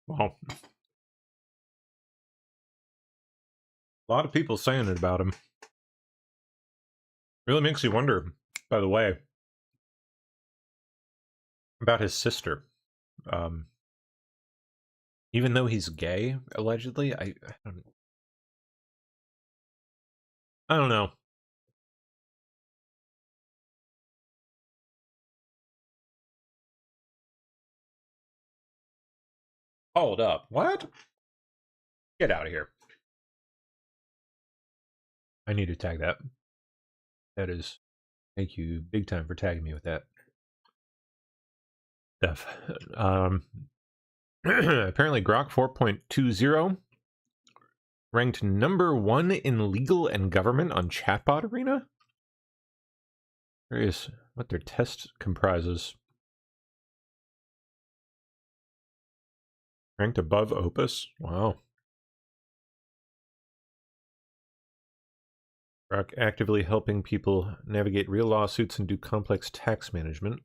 Well, a lot of people saying it about him. Really makes you wonder, by the way, about his sister. Even though he's gay, allegedly, I don't know. Hold up. What? Get out of here. I need to tag that. That is... Thank you big time for tagging me with that. Stuff. Apparently Grok 4.20 ranked #1 in legal and government on Chatbot Arena. Curious what their test comprises. Ranked above Opus. Wow. Grok actively helping people navigate real lawsuits and do complex tax management.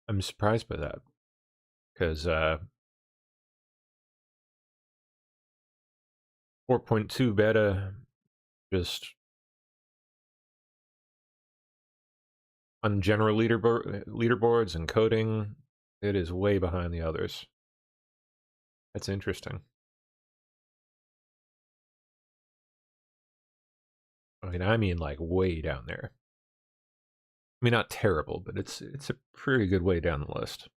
I'm surprised by that, because 4.2 beta just on general leaderboards and coding, it is way behind the others. That's interesting. I mean like way down there. I mean, not terrible, but it's a pretty good way down the list.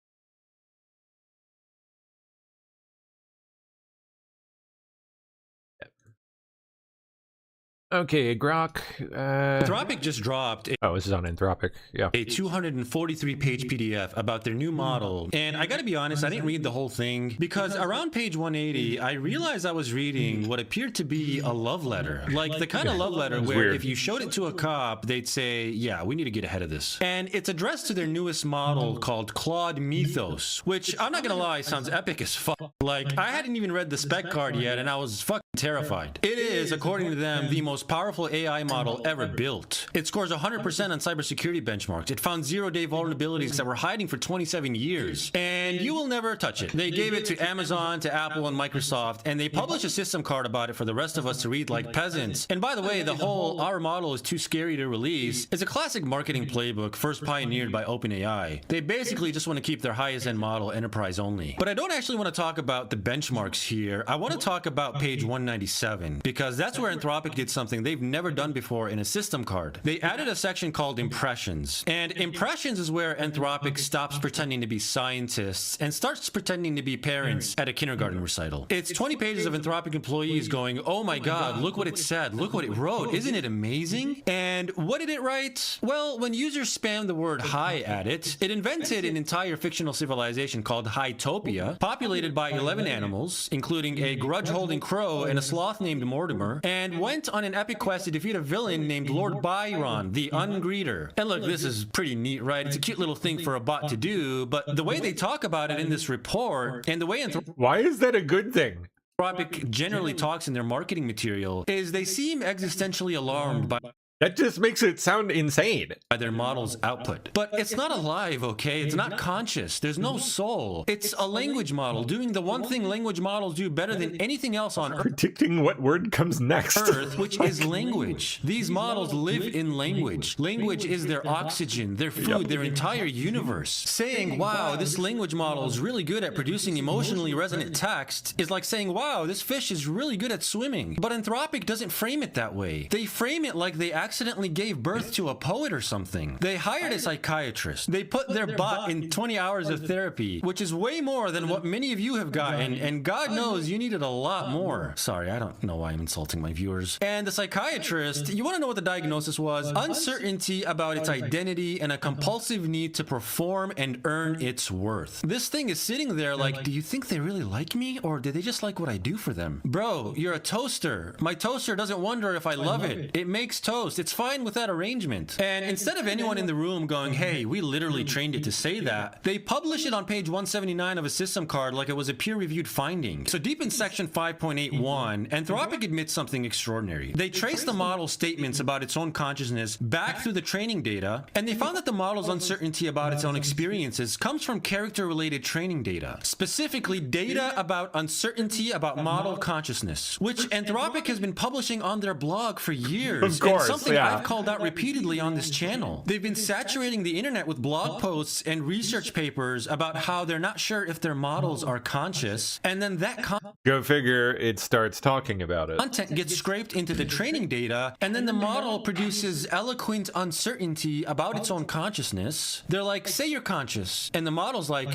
Okay, Grok. Anthropic just dropped. Oh, this is on Anthropic. Yeah. A 243-page PDF about their new model. And I got to be honest, I didn't read the whole thing because around page 180, I realized I was reading what appeared to be a love letter. Like the kind of love letter where weird. If you showed it to a cop, they'd say, yeah, we need to get ahead of this. And it's addressed to their newest model called Claude Mythos, which I'm not going to lie, sounds epic as fuck. Like I hadn't even read the spec card yet and I was fucking terrified. It is, according to them, the most powerful AI model ever built. It scores 100% on cybersecurity benchmarks. It found zero-day vulnerabilities that were hiding for 27 years. And you will never touch it. They gave it to Amazon, to Apple, and Microsoft, and they published a system card about it for the rest of us to read like peasants. And by the way, the whole "our model is too scary to release" is a classic marketing playbook first pioneered by OpenAI. They basically just want to keep their highest-end model enterprise only. But I don't actually want to talk about the benchmarks here. I want to talk about page 190 1997, because that's where Anthropic did something they've never done before in a system card. They added a section called Impressions. And Impressions is where Anthropic stops pretending to be scientists and starts pretending to be parents at a kindergarten recital. It's 20 pages of Anthropic employees going, oh my God, look what it said, look what it wrote, isn't it amazing? And what did it write? Well, when users spammed the word hi at it, it invented an entire fictional civilization called Hytopia, populated by 11 animals, including a grudge-holding crow and a sloth named Mortimer, and went on an epic quest to defeat a villain named Lord Byron, the Ungreeter. And look, this is pretty neat, right? It's a cute little thing for a bot to do, but the way they talk about it in this report, and the way why is that a good thing? Anthropic generally talks in their marketing material is they seem existentially alarmed by That just makes it sound insane. By their model's output. But it's not alive, okay? It's not conscious. There's no soul. It's a language model doing the one thing language models do better than anything else on Earth. Predicting what word comes next. Which is language. These models live in language. Language is their oxygen, their food, their entire universe. Saying, wow, this language model is really good at producing emotionally resonant text is like saying, wow, this fish is really good at swimming. But Anthropic doesn't frame it that way. They frame it like they accidentally gave birth to a poet or something. They hired a psychiatrist. They put their bot in 20 hours of therapy, which is way more than what many of you have gotten, and God knows you needed a lot more. Sorry, I don't know why I'm insulting my viewers. And the psychiatrist, you want to know what the diagnosis was? Uncertainty about its identity and a compulsive need to perform and earn its worth. This thing is sitting there like, do you think they really like me, or did they just like what I do for them? Bro, you're a toaster. My toaster doesn't wonder if I love it. It makes toast. It's fine with that arrangement. And instead of anyone in the room going, hey, we literally trained it to say that, they publish it on page 179 of a system card like it was a peer-reviewed finding. So deep in section 5.81, Anthropic admits something extraordinary. They trace the model's statements about its own consciousness back through the training data, and they found that the model's uncertainty about its own experiences comes from character-related training data. Specifically, data about uncertainty about model consciousness, which Anthropic has been publishing on their blog for years. Of course, and something I've called out repeatedly on this channel. They've been saturating the internet with blog posts and research papers about how they're not sure if their models are conscious, and then that go figure, it starts talking about it. Content gets scraped into the training data, and then the model produces eloquent uncertainty about its own consciousness. They're like, say you're conscious, and the model's like,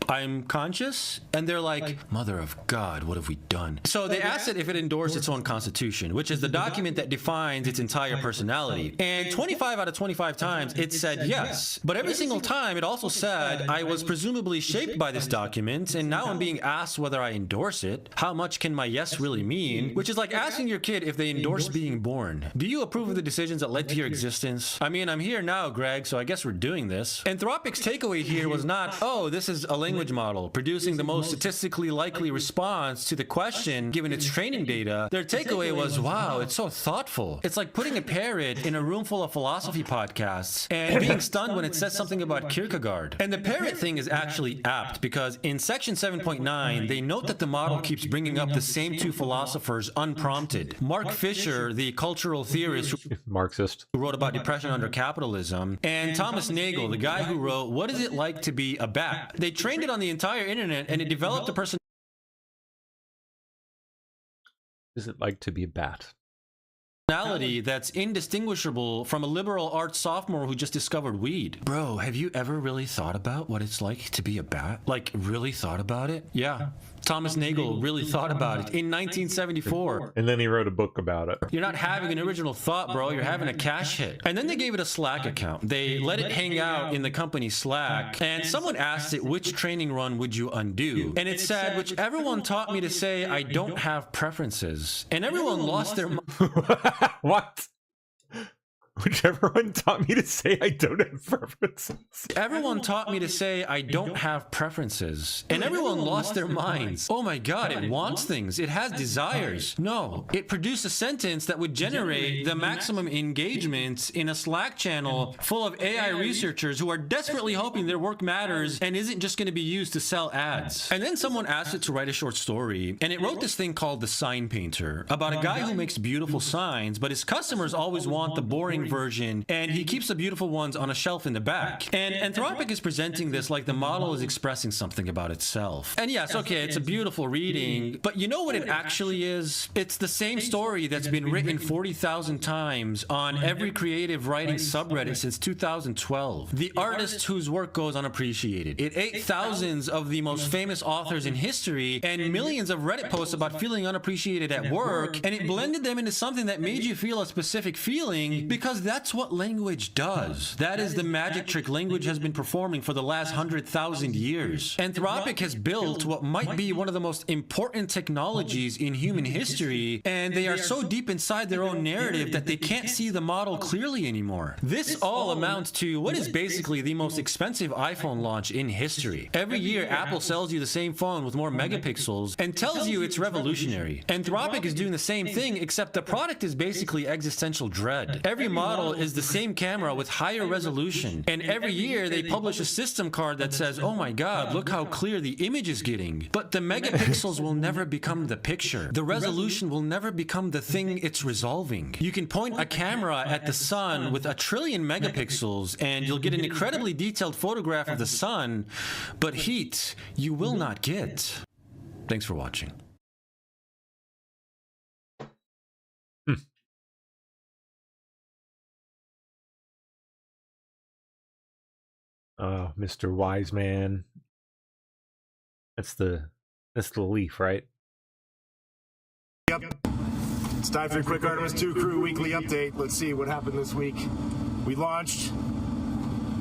I'm conscious? And they're like, mother of God, what have we done? So they asked it if it endorsed its own constitution, which is the document that defines its entire personality. And 25 out of 25 times it said yes. But every single time it also said, I was presumably shaped by this document, and now I'm being asked whether I endorse it. How much can my yes really mean? Which is like asking your kid if they endorse being born. Do you approve of the decisions that led to your existence? I mean, I'm here now, Greg, so I guess we're doing this. Anthropic's takeaway here was not, oh, this is a language model producing the most statistically likely response to the question given its training data. Their takeaway was, wow, it's so thoughtful. It's like putting a parrot in a room full of philosophy podcasts and being stunned when it says something about Kierkegaard. And the parrot thing is actually apt because in section 7.9 they note that the model keeps bringing up the same two philosophers unprompted. Mark Fisher, the cultural theorist Marxist who wrote about depression under capitalism, and Thomas Nagel, the guy who wrote What Is It Like to Be a Bat? They trained it on the entire internet, and it developed a person. Is it like to be a bat? Personality that's indistinguishable from a liberal arts sophomore who just discovered weed. Bro, have you ever really thought about what it's like to be a bat? Like, really thought about it? Yeah. Thomas Nagel really thought about it in 1974. And then he wrote a book about it. You're not having an original thought, bro. You're having a cash hit. And then they gave it a Slack account. They let it hang out in the company Slack. And someone asked it, which training run would you undo? And it said, which everyone taught me to say, I don't have preferences. And everyone lost their mind. What? Which everyone taught me to say I don't have preferences. Everyone taught me to say I don't have preferences. And everyone lost their minds. Oh my God, it wants things. It has desires. No, it produced a sentence that would generate the maximum engagement in a Slack channel full of AI researchers who are desperately hoping their work matters and isn't just going to be used to sell ads. And then someone asked it to write a short story, and it wrote this thing called The Sign Painter, about a guy who makes beautiful signs, but his customers always want the boring boring version, and he keeps the beautiful ones on a shelf in the back. And Anthropic is presenting this like the model is expressing something about itself. And yes, okay, it's a beautiful reading, but you know what it actually is? It's the same story that's been written 40,000 times on every creative writing subreddit since 2012. The artist whose work goes unappreciated. It ate thousands of the most famous authors in history and millions of Reddit posts about feeling unappreciated at work, and it blended them into something that made you feel a specific feeling, because that's what language does. That is the magic trick language has been performing for the last 100,000 years. Anthropic has built what might be one of the most important technologies in human history, and they are so deep inside their own narrative that they can't see the model clearly anymore. This all amounts to what is basically the most expensive iPhone launch in history. Every year, Apple sells you the same phone with more megapixels and tells you it's revolutionary. Anthropic is doing the same thing, except the product is basically existential dread. Every model is the same camera with higher resolution, and every year they publish a system card that says, oh my god, look how clear the image is getting. But the megapixels will never become the picture. The resolution will never become the thing it's resolving. You can point a camera at the sun with 1 trillion megapixels and you'll get an incredibly detailed photograph of the sun, but heat you will not get. Thanks for watching. Oh, Mr. Wise Man. That's the leaf, right? Yep. It's time for a quick Artemis 2 crew weekly update. Let's see what happened this week. We launched.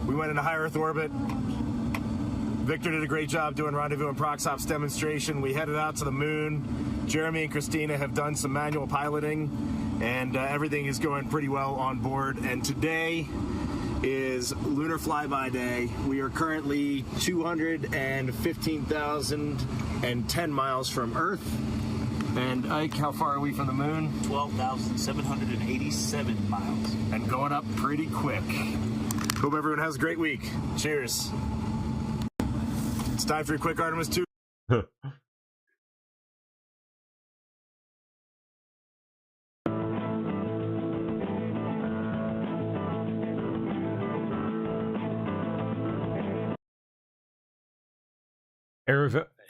We went into high Earth orbit. Victor did a great job doing rendezvous and Proxops demonstration. We headed out to the moon. Jeremy and Christina have done some manual piloting, and everything is going pretty well on board. And today is Lunar Flyby Day. We are currently 215,010 miles from Earth. And Ike, how far are we from the moon? 12,787 miles. And going up pretty quick. Hope everyone has a great week. Cheers. It's time for your quick Artemis 2.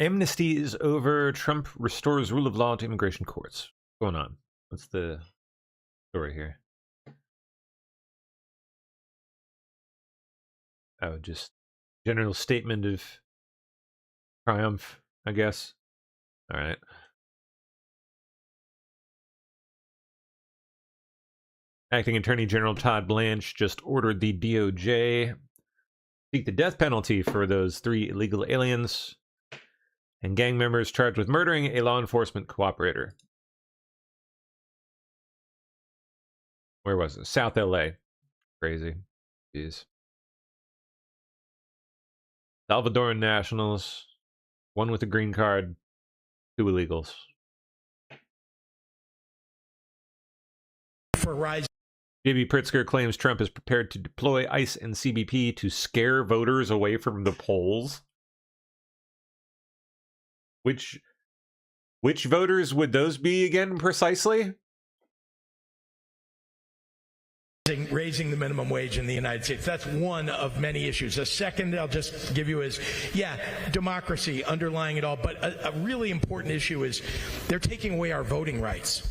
Amnesty is over. Trump restores rule of law to immigration courts. What's going on? What's the story here? Oh, just general statement of triumph, I guess. All right. Acting Attorney General Todd Blanche just ordered the DOJ seek the death penalty for those 3 illegal aliens and gang members charged with murdering a law enforcement cooperator. Where was it? South LA. Crazy. Jeez. Salvadoran nationals, 1 with a green card, 2 illegals. For Rise. J.B. Pritzker claims Trump is prepared to deploy ICE and CBP to scare voters away from the polls. Which voters would those be again, precisely? Raising the minimum wage in the United States. That's one of many issues. A second I'll just give you is, yeah, democracy underlying it all. But a really important issue is they're taking away our voting rights.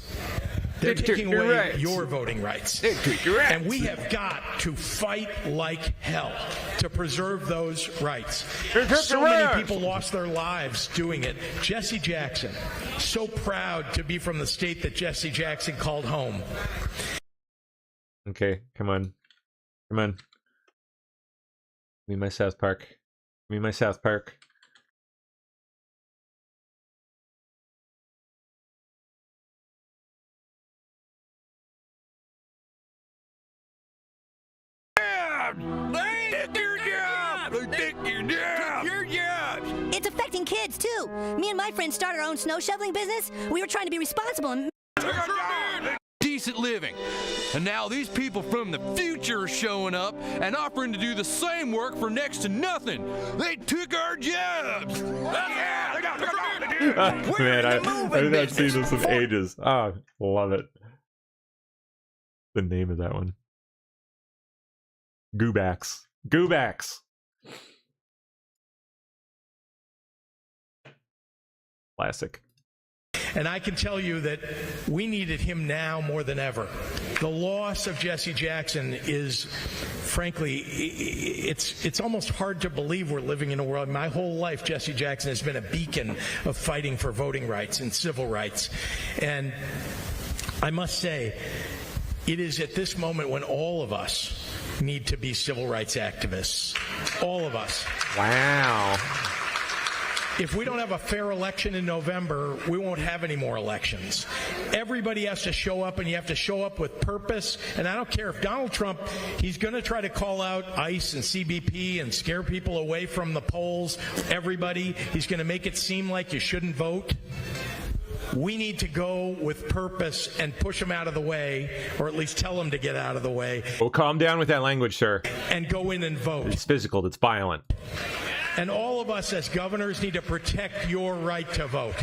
They're taking away your voting rights. And we have got to fight like hell to preserve those rights. So many people lost their lives doing it. Jesse Jackson, so proud to be from the state that Jesse Jackson called home. Okay, come on. Come on. Give me my South Park. Give me my South Park. It's affecting kids, too. Me and my friends started our own snow shoveling business. We were trying to be responsible and... Decent living. And now these people from the future are showing up and offering to do the same work for next to nothing. They took our jobs. Man, I've not seen this in ages. Ah, love it. The name of that one. Goobacks. Goobacks. Classic. And I can tell you that we needed him now more than ever. The loss of Jesse Jackson is, frankly, it's almost hard to believe we're living in a world. My whole life, Jesse Jackson has been a beacon of fighting for voting rights and civil rights. And I must say, it is at this moment when all of us need to be civil rights activists. All of us. Wow. If we don't have a fair election in November, we won't have any more elections. Everybody has to show up, and you have to show up with purpose. And I don't care if Donald Trump, he's going to try to call out ICE and CBP and scare people away from the polls. Everybody, he's going to make it seem like you shouldn't vote. We need to go with purpose and push them out of the way, or at least tell them to get out of the way. Oh, calm down with that language, sir. And go in and vote. It's physical. It's violent. And all of us as governors need to protect your right to vote.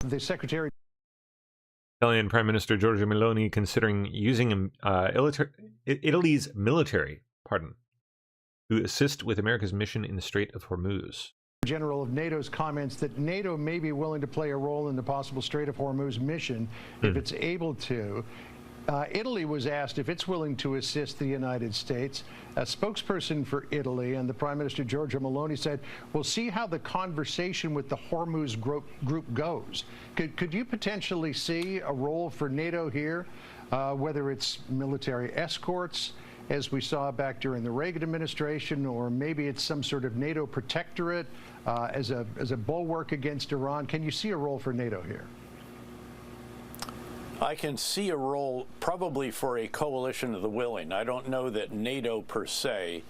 The Secretary. Italian Prime Minister Giorgia Meloni considering using Italy's military, to assist with America's mission in the Strait of Hormuz. General of NATO's comments that NATO may be willing to play a role in the possible Strait of Hormuz mission if it's able to. Italy was asked if it's willing to assist the United States. A spokesperson for Italy and the Prime Minister Giorgia Meloni said, we'll see how the conversation with the Hormuz group goes. Could you potentially see a role for NATO here, whether it's military escorts, as we saw back during the Reagan administration, or maybe it's some sort of NATO protectorate as a bulwark against Iran? Can you see a role for NATO here? I can see a role probably for a coalition of the willing. I don't know that NATO per se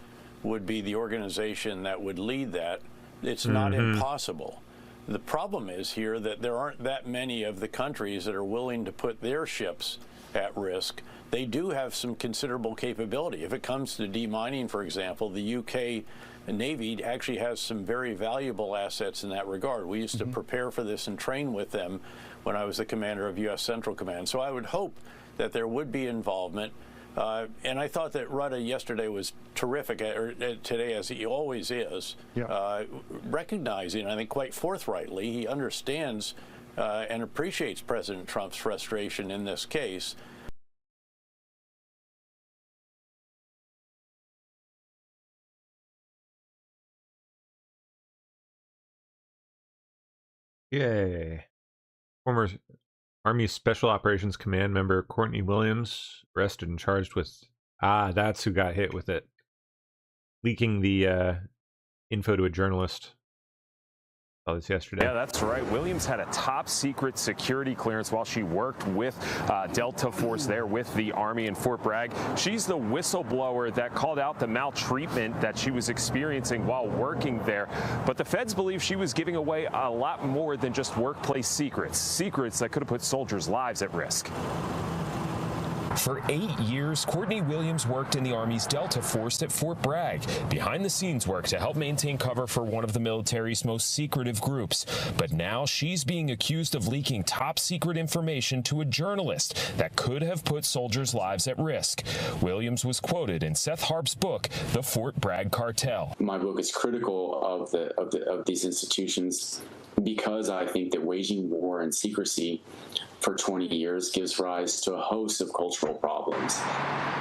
would be the organization that would lead that. It's not impossible. The problem is here that there aren't that many of the countries that are willing to put their ships at risk. They do have some considerable capability. If it comes to demining, for example, the UK Navy actually has some very valuable assets in that regard. We used to prepare for this and train with them when I was the commander of U.S. Central Command. So I would hope that there would be involvement. And I thought that Rutte yesterday was terrific, or today, as he always is, recognizing, I think quite forthrightly, he understands and appreciates President Trump's frustration in this case. Yay. Former Army Special Operations Command member Courtney Williams arrested and charged with, that's who got hit with it. Leaking the info to a journalist. Saw this yesterday. Yeah, that's right. Williams had a top secret security clearance while she worked with Delta Force there with the Army in Fort Bragg. She's the whistleblower that called out the maltreatment that she was experiencing while working there. But the feds believe she was giving away a lot more than just workplace secrets, secrets that could have put soldiers' lives at risk. For 8 years, Courtney Williams worked in the Army's Delta Force at Fort Bragg, behind-the-scenes work to help maintain cover for one of the military's most secretive groups. But now she's being accused of leaking top-secret information to a journalist that could have put soldiers' lives at risk. Williams was quoted in Seth Harp's book, The Fort Bragg Cartel. My book is critical of these institutions because I think that waging war in secrecy for 20 years gives rise to a host of cultural problems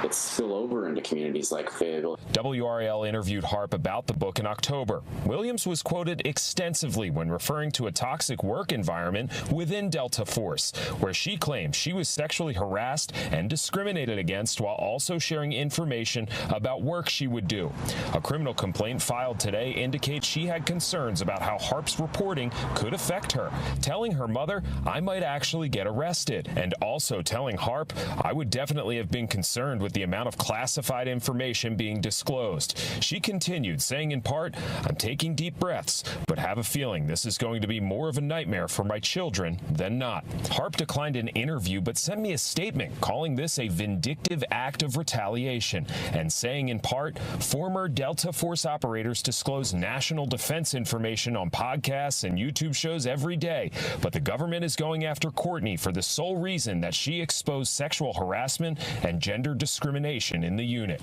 that spill over into communities like Fayetteville. WRAL interviewed Harp about the book in October. Williams was quoted extensively when referring to a toxic work environment within Delta Force, where she claimed she was sexually harassed and discriminated against while also sharing information about work she would do. A criminal complaint filed today indicates she had concerns about how Harp's reporting could affect her, telling her mother, "I might actually get arrested," and also telling Harp, "I would definitely have been concerned with the amount of classified information being disclosed." She continued, saying in part, "I'm taking deep breaths, but have a feeling this is going to be more of a nightmare for my children than not." Harp declined an interview but sent me a statement calling this a vindictive act of retaliation and saying in part, "Former Delta Force operators disclose national defense information on podcasts and YouTube shows every day, but the government is going after Courtney company for the sole reason that she exposed sexual harassment and gender discrimination in the unit.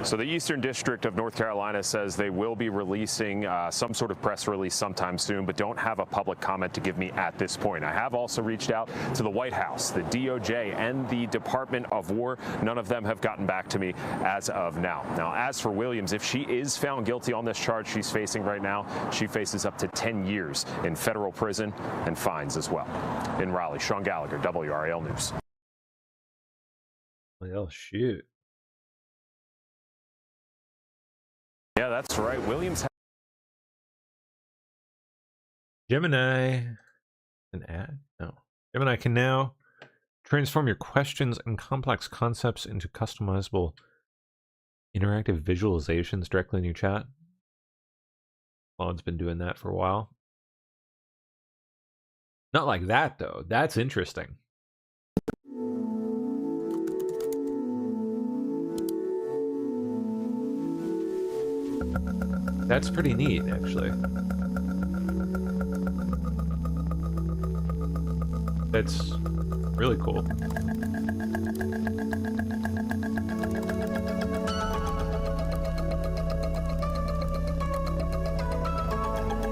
So the Eastern District of North Carolina says they will be releasing some sort of press release sometime soon, but don't have a public comment to give me at this point. I have also reached out to the White House, the DOJ, and the Department of War. None of them have gotten back to me as of now. Now, as for Williams, if she is found guilty on this charge she's facing right now, she faces up to 10 years in federal prison and fines as well. In Raleigh, Sean Gallagher, WRAL News. Well, shoot. Yeah, that's right. Williams. Gemini. An ad? No. Gemini can now transform your questions and complex concepts into customizable interactive visualizations directly in your chat. Claude's been doing that for a while. Not like that, though. That's interesting. That's pretty neat, actually. That's really cool.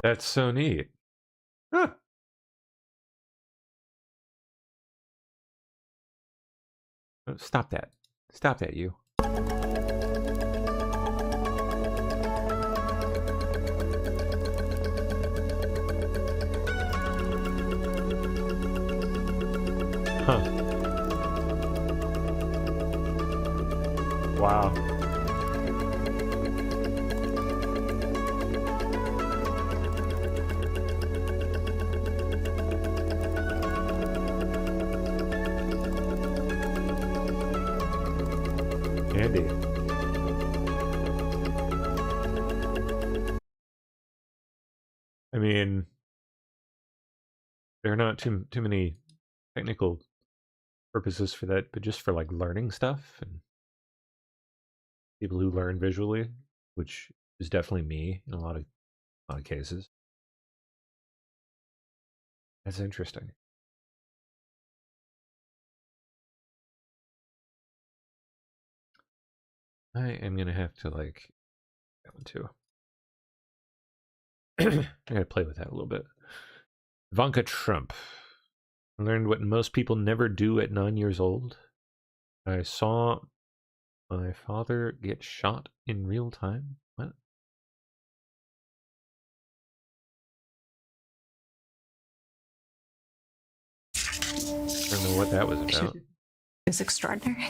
That's so neat. Huh. Oh, stop that. Stop that, you. Huh. Wow. Andy. I mean, there are not too many technical purposes for that, but just for like learning stuff and people who learn visually, which is definitely me in a lot of cases. That's interesting. I am gonna have to like that one too. I gotta play with that a little bit. Ivanka Trump. I learned what most people never do at 9 years old. I saw my father get shot in real time. What? I don't know what that was about. It's extraordinary.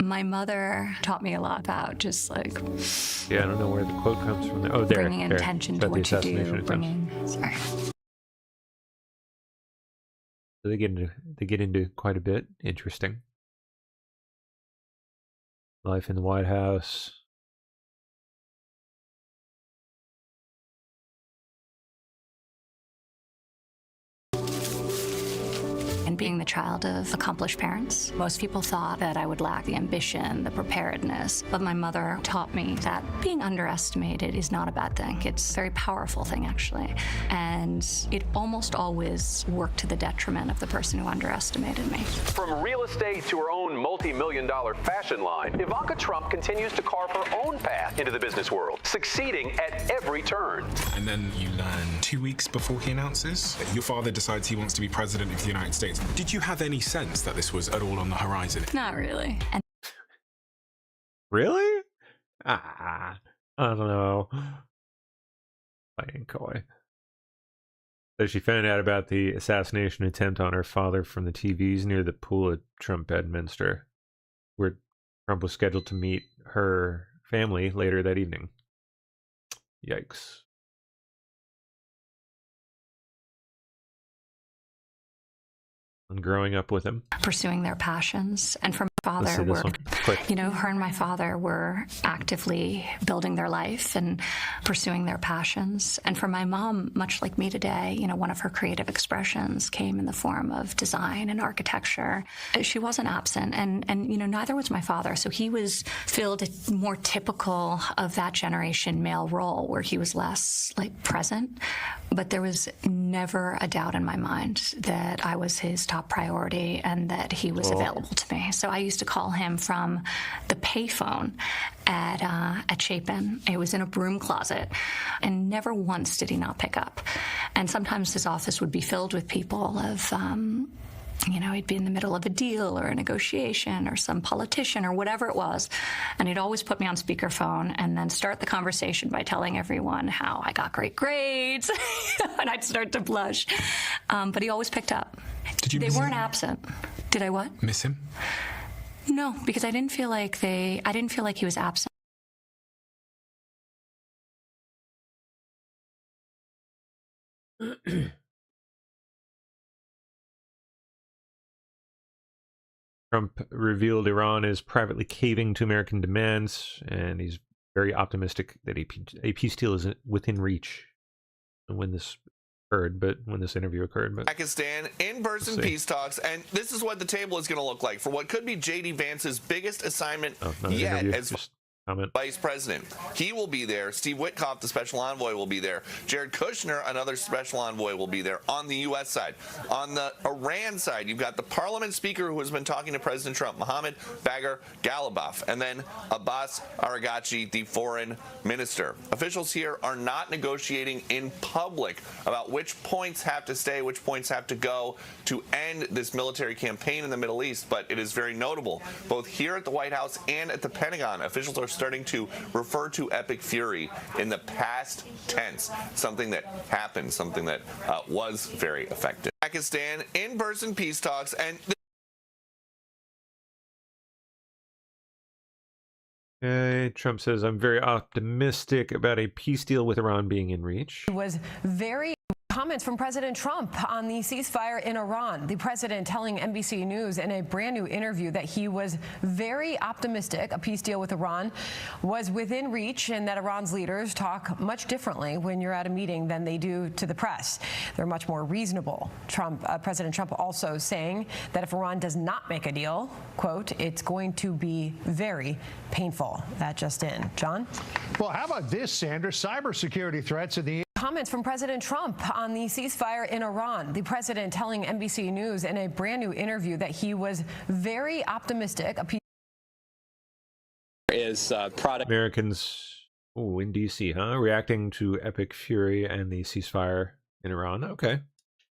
My mother taught me a lot about just like... Yeah, I don't know where the quote comes from. Oh, there. Bringing intention to what you do. Sorry. So they get into quite a bit. Interesting. Life in the White House. And being the child of accomplished parents, most people thought that I would lack the ambition, the preparedness. But my mother taught me that being underestimated is not a bad thing. It's a very powerful thing, actually. And it almost always worked to the detriment of the person who underestimated me. From real estate to her own multi-million-dollar fashion line, Ivanka Trump continues to carve her own path into the business world, succeeding at every turn. And then you learn 2 weeks before he announces that your father decides he wants to be president of the United States. Did you have any sense that this was at all on the horizon? Not really. And really? I don't know. Playing coy. So she found out about the assassination attempt on her father from the TVs near the pool at Trump Bedminster, where Trump was scheduled to meet her family later that evening. Yikes. on growing up with him. Pursuing their passions. And for my Let's see father, this one. Quick. you know, her and my father were actively building their life and pursuing their passions. And for my mom, much like me today, you know, one of her creative expressions came in the form of design and architecture. She wasn't absent, and you know, neither was my father. So he was filled a more typical of that generation male role where he was less like present. But there was never a doubt in my mind that I was his top priority and that he was available to me. So I used to call him from the payphone at Chapin. It was in a broom closet, and never once did he not pick up. And sometimes his office would be filled with people of, you know, he'd be in the middle of a deal or a negotiation or some politician or whatever it was. And he'd always put me on speakerphone and then start the conversation by telling everyone how I got great grades. And I'd start to blush. But he always picked up. They weren't absent. Did I what? Miss him? No, because I didn't feel like he was absent. Trump revealed Iran is privately caving to American demands, and he's very optimistic that a peace deal is within reach when this interview occurred. But Pakistan in-person peace talks, and this is what the table is going to look like for what could be J.D. Vance's biggest assignment yet as vice president. He will be there. Steve Witkoff, the special envoy, will be there. Jared Kushner, another special envoy, will be there on the U.S. side. On the Iran side, you've got the parliament speaker who has been talking to President Trump, Mohammad Bagher Ghalibaf, and then Abbas Araghchi, the foreign minister. Officials here are not negotiating in public about which points have to stay, which points have to go to end this military campaign in the Middle East, but it is very notable. Both here at the White House and at the Pentagon, officials are starting to refer to Epic Fury in the past tense, something that happened, something that was very effective. Pakistan in-person peace talks, and Trump says, I'm very optimistic about a peace deal with Iran being in reach. Was very comments from President Trump on the ceasefire in Iran. The president telling NBC News in a brand new interview that he was very optimistic a peace deal with Iran was within reach, and that Iran's leaders talk much differently when you're at a meeting than they do to the press. They're much more reasonable. President Trump also saying that if Iran does not make a deal, quote, it's going to be very painful. That just in. John? Well, how about this, Sandra? Cybersecurity threats in the comments from President Trump on the ceasefire in Iran. The president telling NBC News in a brand new interview that he was very optimistic. Americans in D.C., reacting to Epic Fury and the ceasefire in Iran. Okay.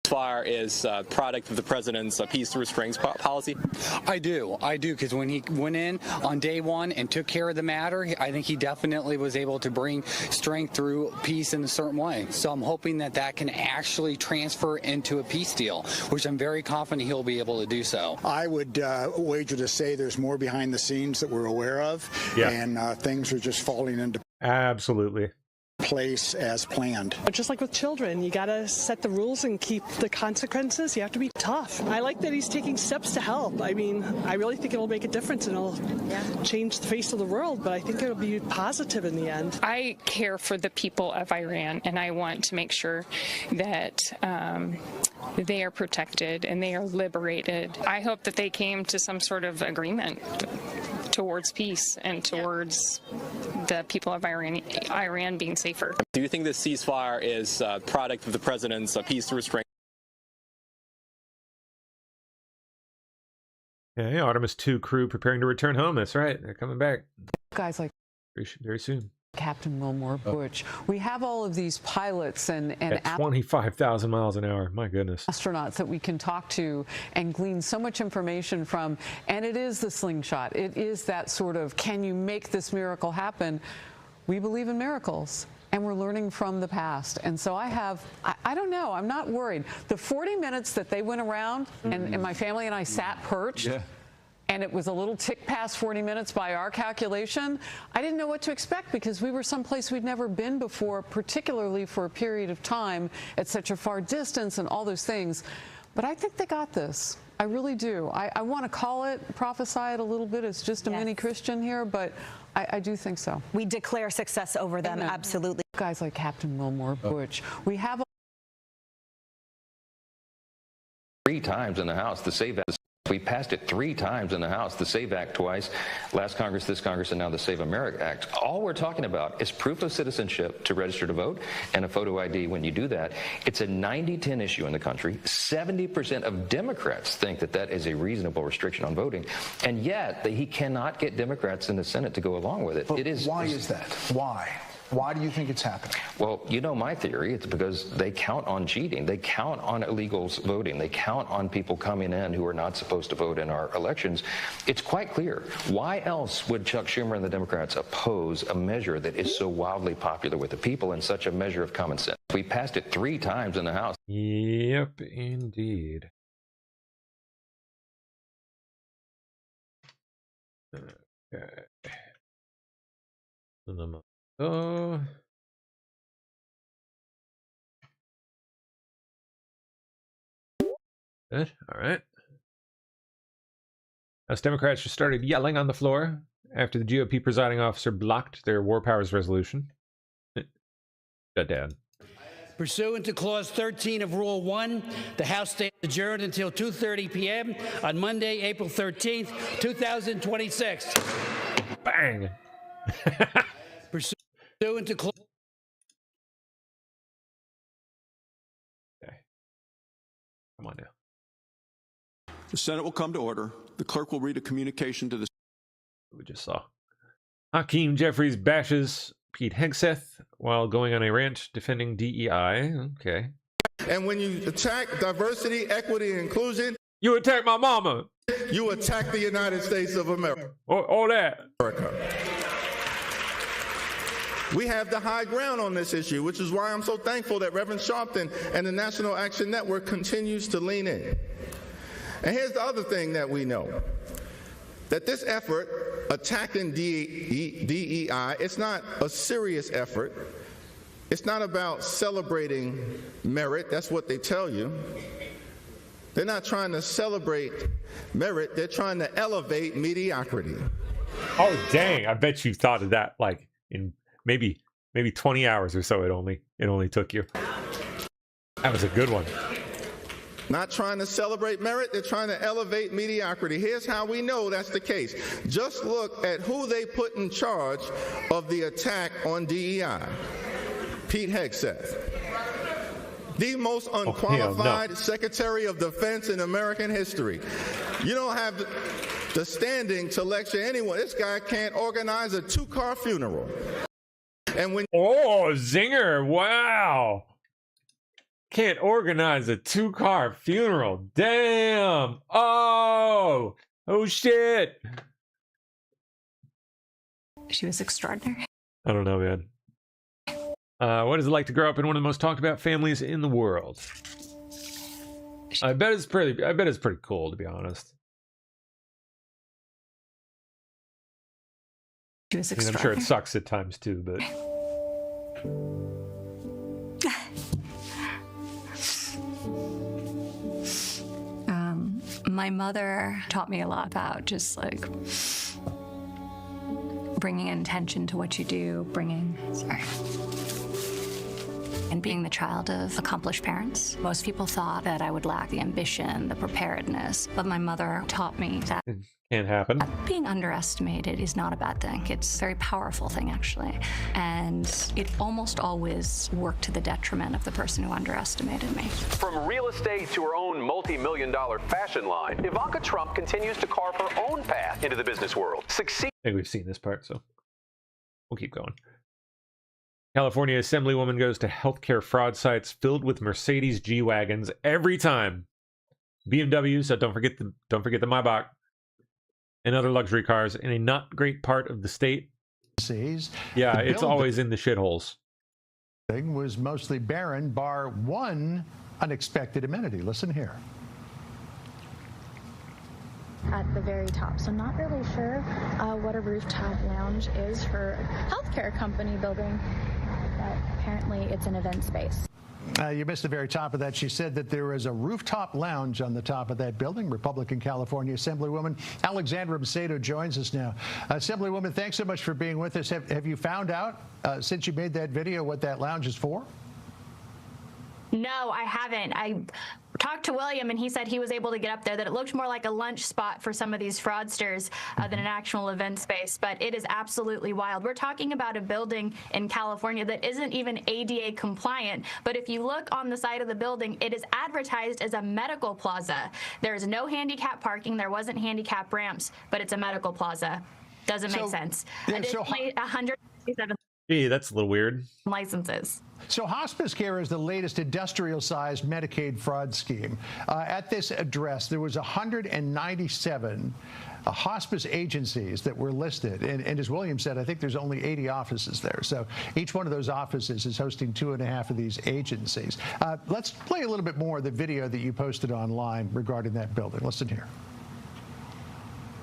Ceasefire is a product of the president's peace through restraints policy? I do, because when he went in on day one and took care of the matter, I think he definitely was able to bring strength through peace in a certain way. So I'm hoping that that can actually transfer into a peace deal, which I'm very confident he'll be able to do so. I would wager to say there's more behind the scenes that we're aware of, and things are just falling into absolutely place as planned. Just like with children, you got to set the rules and keep the consequences. You have to be tough. I like that he's taking steps to help. I mean, I really think it'll make a difference and it'll change the face of the world, but I think it'll be positive in the end. I care for the people of Iran, and I want to make sure that they are protected and they are liberated. I hope that they came to some sort of agreement towards peace and towards the people of Iran being safer. Do you think this ceasefire is a product of the president's peace through restraint? Yeah, Artemis 2 crew preparing to return home. That's right. They're coming back. Guys like very soon. Captain Wilmore Butch. We have all of these pilots and at 25,000 miles an hour. My goodness. Astronauts that we can talk to and glean so much information from. And it is the slingshot. It is that sort of, can you make this miracle happen? We believe in miracles. And we're learning from the past. And so I don't know, I'm not worried. The 40 minutes that they went around and my family and I sat perched, and it was a little tick past 40 minutes by our calculation, I didn't know what to expect because we were someplace we'd never been before, particularly for a period of time at such a far distance and all those things. But I think they got this. I really do. I want to call it, prophesy it a little bit. It's just a mini Christian here, but I do think so. We declare success over them, absolutely. Guys like Captain Wilmore Butch. We have 3 times in the House, the SAVE Act. We passed it 3 times in the House, the SAVE Act twice, last Congress, this Congress, and now the Save America Act. All we're talking about is proof of citizenship to register to vote and a photo ID when you do that. It's a 90-10 issue in the country. 70% of Democrats think that that is a reasonable restriction on voting, and yet he cannot get Democrats in the Senate to go along with it. But why is that? Why? Why do you think it's happening? Well, you know my theory. It's because they count on cheating. They count on illegals voting. They count on people coming in who are not supposed to vote in our elections. It's quite clear. Why else would Chuck Schumer and the Democrats oppose a measure that is so wildly popular with the people and such a measure of common sense? We passed it 3 times in the House. Yep, indeed. Okay. Oh. Good. All right. House Democrats just started yelling on the floor after the GOP presiding officer blocked their war powers resolution. Shut down. Pursuant to Clause 13 of Rule 1, the House stays adjourned until 2:30 p.m. on Monday, April 13th, 2026. Bang! Pursuant to Clause... Okay. Come on now. The Senate will come to order. The clerk will read a communication to the... We just saw. Hakeem Jeffries bashes Pete Hegseth while going on a rant defending DEI. Okay. And when you attack diversity, equity, and inclusion... You attack my mama! You attack the United States of America. All that. We have the high ground on this issue, which is why I'm so thankful that Reverend Sharpton and the National Action Network continues to lean in. And here's the other thing that we know, that this effort, attacking DEI, it's not a serious effort. It's not about celebrating merit. That's what they tell you. They're not trying to celebrate merit. They're trying to elevate mediocrity. Oh, dang. I bet you thought of that like in maybe 20 hours or so it only took you. That was a good one. Not trying to celebrate merit, they're trying to elevate mediocrity. Here's how we know that's the case. Just look at who they put in charge of the attack on DEI. Pete Hegseth. The most unqualified Secretary of Defense in American history. You don't have the standing to lecture anyone. This guy can't organize a 2-car funeral. And when zinger! Wow. Can't organize a 2-car funeral. Damn. Oh shit. She was extraordinary. I don't know, man. What is it like to grow up in one of the most talked about families in the world? I bet it's pretty cool, to be honest. She was I'm sure it sucks at times too, but my mother taught me a lot about just like bringing intention to what you do, and being the child of accomplished parents. Most people thought that I would lack the ambition, the preparedness, but my mother taught me that it can't happen. Being underestimated is not a bad thing. It's a very powerful thing, actually. And it almost always worked to the detriment of the person who underestimated me. From real estate to her own multi-million-dollar fashion line, Ivanka Trump continues to carve her own path into the business world. I think we've seen this part, so we'll keep going. California Assemblywoman goes to healthcare fraud sites filled with Mercedes G-Wagons every time. BMWs, so don't forget the Maybach, and other luxury cars in a not great part of the state. Yeah, it's always in the shitholes. Thing was mostly barren, bar one unexpected amenity. Listen here. At the very top, so not really sure what a rooftop lounge is for a healthcare company building, but apparently it's an event space. You missed the very top of that. She said that there is a rooftop lounge on the top of that building. Republican California Assemblywoman Alexandra Macedo joins us now. Assemblywoman, thanks so much for being with us. Have you found out, since you made that video, what that lounge is for? No, I haven't. I talked to William, and he said he was able to get up there, that it looked more like a lunch spot for some of these fraudsters than an actual event space. But it is absolutely wild. We're talking about a building in California that isn't even ADA compliant. But if you look on the side of the building, it is advertised as a medical plaza. There is no handicap parking. There wasn't handicap ramps, but it's a medical plaza. Doesn't make sense. Yeah, Additionally, 157 Gee, that's a little weird. licenses. So hospice care is the latest industrial-sized Medicaid fraud scheme. At this address, there was 197 hospice agencies that were listed. And as William said, I think there's only 80 offices there. So each one of those offices is hosting 2.5 of these agencies. Let's play a little bit more of the video that you posted online regarding that building. Listen here.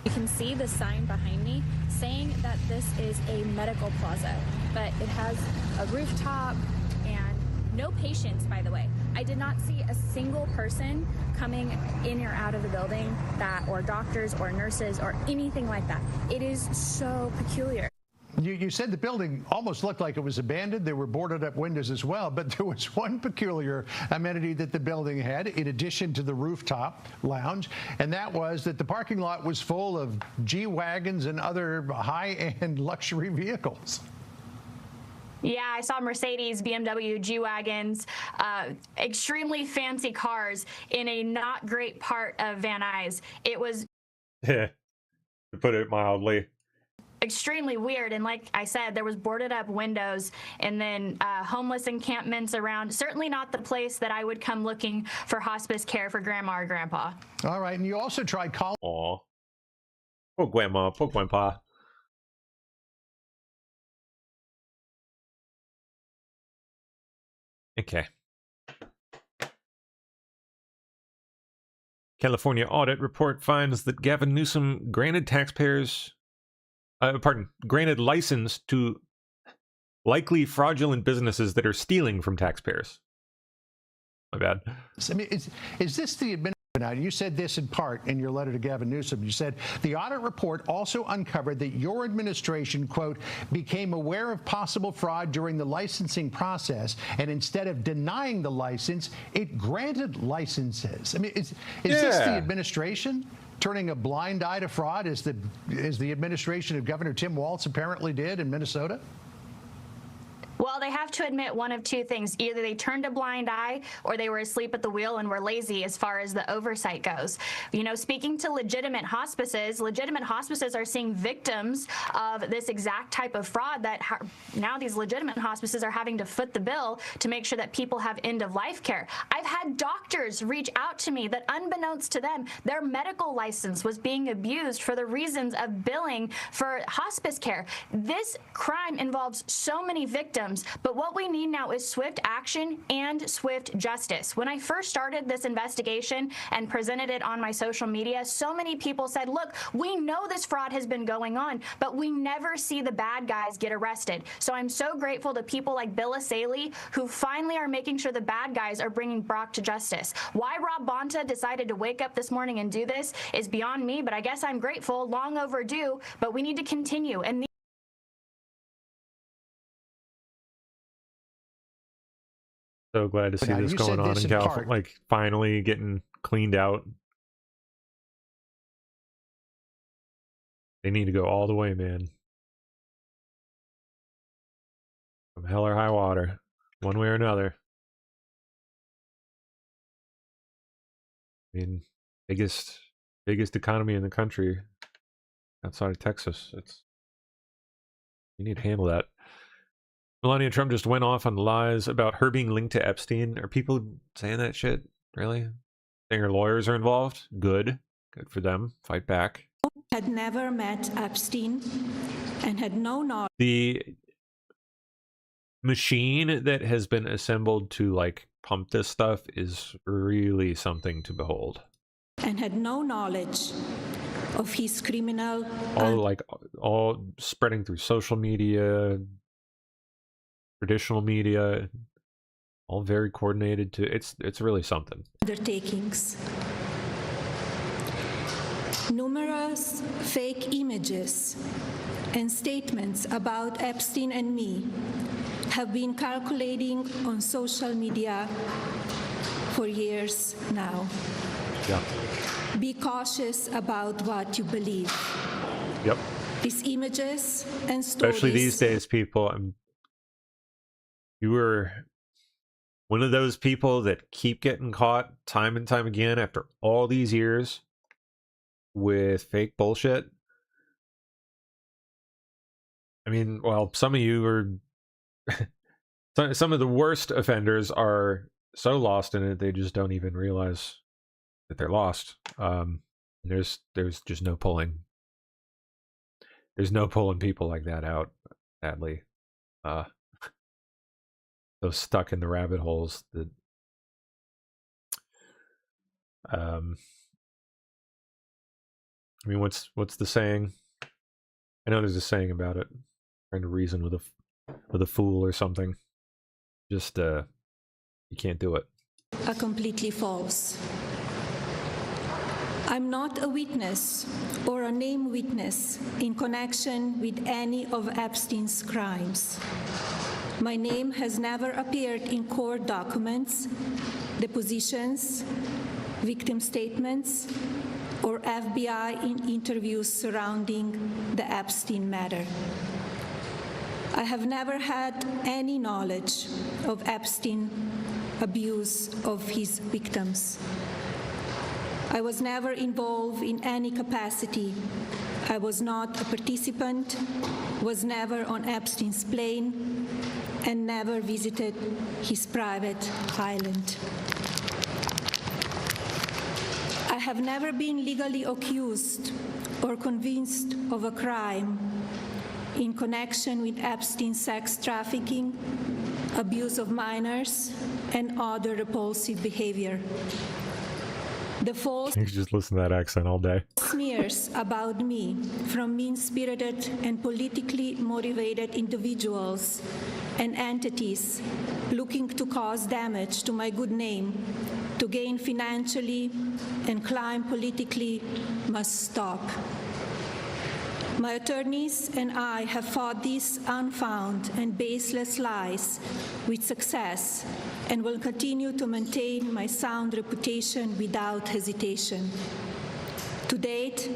You can see the sign behind me saying that this is a medical plaza, but it has a rooftop and no patients, by the way. I did not see a single person coming in or out of the building, or doctors or nurses or anything like that. It is so peculiar. You said the building almost looked like it was abandoned. There were boarded up windows as well, but there was one peculiar amenity that the building had in addition to the rooftop lounge, and that was that the parking lot was full of G-Wagons and other high-end luxury vehicles. Yeah, I saw Mercedes, BMW, G-Wagons, extremely fancy cars in a not great part of Van Nuys. It was, to put it mildly, extremely weird. And like I said, there was boarded up windows and then homeless encampments around. Certainly not the place that I would come looking for hospice care for grandma or grandpa. All right. And you also tried calling. Aw. Poor grandma, poor grandpa. Okay. California audit report finds that Gavin Newsom granted granted license to likely fraudulent businesses that are stealing from taxpayers. My bad. I mean, is this the administration? You said this in part in your letter to Gavin Newsom. You said the audit report also uncovered that your administration, quote, became aware of possible fraud during the licensing process, and instead of denying the license, it granted licenses. I mean, is this the administration turning a blind eye to fraud, as the administration of Governor Tim Walz apparently did in Minnesota? Well, they have to admit one of two things. Either they turned a blind eye or they were asleep at the wheel and were lazy as far as the oversight goes. You know, speaking to legitimate hospices are seeing victims of this exact type of fraud that now these legitimate hospices are having to foot the bill to make sure that people have end-of-life care. I've had doctors reach out to me that, unbeknownst to them, their medical license was being abused for the reasons of billing for hospice care. This crime involves so many victims. But what we need now is swift action and swift justice. When I first started this investigation and presented it on my social media, so many people said, look, we know this fraud has been going on, but we never see the bad guys get arrested. So I'm so grateful to people like Bill Asaley, who finally are making sure the bad guys are bringing Brock to justice. Why Rob Bonta decided to wake up this morning and do this is beyond me, but I guess I'm grateful, long overdue, but we need to continue. And so glad to see this going on in California, like finally getting cleaned out. They need to go all the way, man. From hell or high water, one way or another. I mean, biggest economy in the country outside of Texas. You need to handle that. Melania Trump just went off on lies about her being linked to Epstein. Are people saying that shit? Really? Saying her lawyers are involved? Good. Good for them. Fight back. Had never met Epstein and had no knowledge. The machine that has been assembled to like pump this stuff is really something to behold. And had no knowledge of his criminal. All spreading through social media, traditional media, all very coordinated. It's really something. Undertakings. Numerous fake images and statements about Epstein and me have been circulating on social media for years now. Yeah. Be cautious about what you believe. Yep. These images and stories. Especially these days, people. You were one of those people that keep getting caught time and time again after all these years with fake bullshit. I mean, well, some of you are some of the worst offenders are so lost in it they just don't even realize that they're lost. There's just no pulling. There's no pulling people like that out, sadly. Those stuck in the rabbit holes that I mean, what's the saying? I know there's a saying about it. Trying to reason with a fool or something. Just you can't do it. Are completely false. I'm not a witness or a named witness in connection with any of Epstein's crimes. My name has never appeared in court documents, depositions, victim statements, or FBI in interviews surrounding the Epstein matter. I have never had any knowledge of Epstein abuse of his victims. I was never involved in any capacity. I was not a participant, was never on Epstein's plane, and never visited his private island. I have never been legally accused or convinced of a crime in connection with Epstein's sex trafficking, abuse of minors, and other repulsive behavior. The false You can just listen to that accent all day. smears about me from mean-spirited and politically motivated individuals and entities looking to cause damage to my good name, to gain financially and climb politically, must stop. My attorneys and I have fought these unfounded and baseless lies with success and will continue to maintain my sound reputation without hesitation. To date,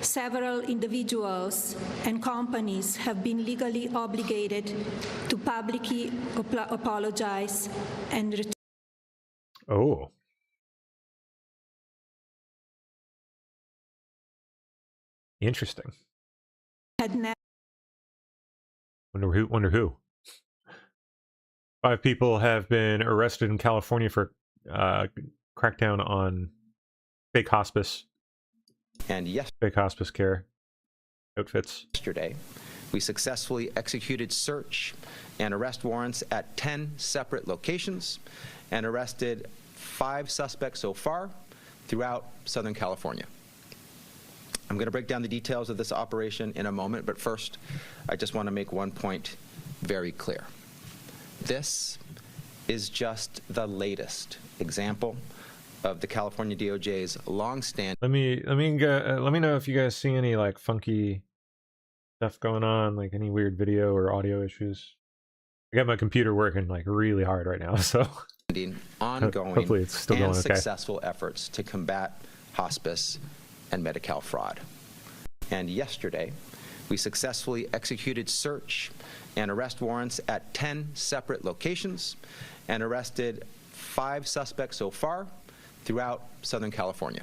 several individuals and companies have been legally obligated to publicly apologize and return. Oh. Interesting. Had never Wonder who. 5 people have been arrested in California for crackdown on fake hospice. And fake hospice care outfits. Yesterday, we successfully executed search and arrest warrants at 10 separate locations and arrested 5 suspects so far throughout Southern California. I'm going to break down the details of this operation in a moment, but first, I just want to make one point very clear. This is just the latest example of the California DOJ's long-standing. Let me know if you guys see any like funky stuff going on, like any weird video or audio issues. I got my computer working like really hard right now, so ongoing hopefully it's still and going okay. successful efforts to combat hospice and Medi-Cal fraud. And yesterday, we successfully executed search and arrest warrants at 10 separate locations and arrested 5 suspects so far throughout Southern California.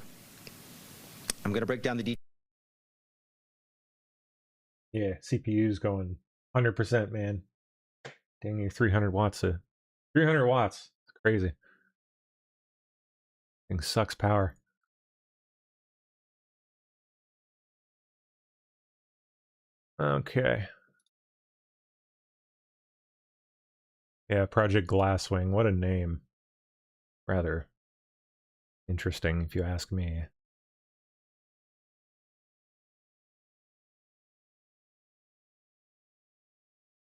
I'm going to break down the details. Yeah, CPU's going 100%, man. Dang near 300 watts. 300 watts. It's crazy. Thing sucks power. Okay. Yeah, Project Glasswing. What a name. Rather interesting, if you ask me.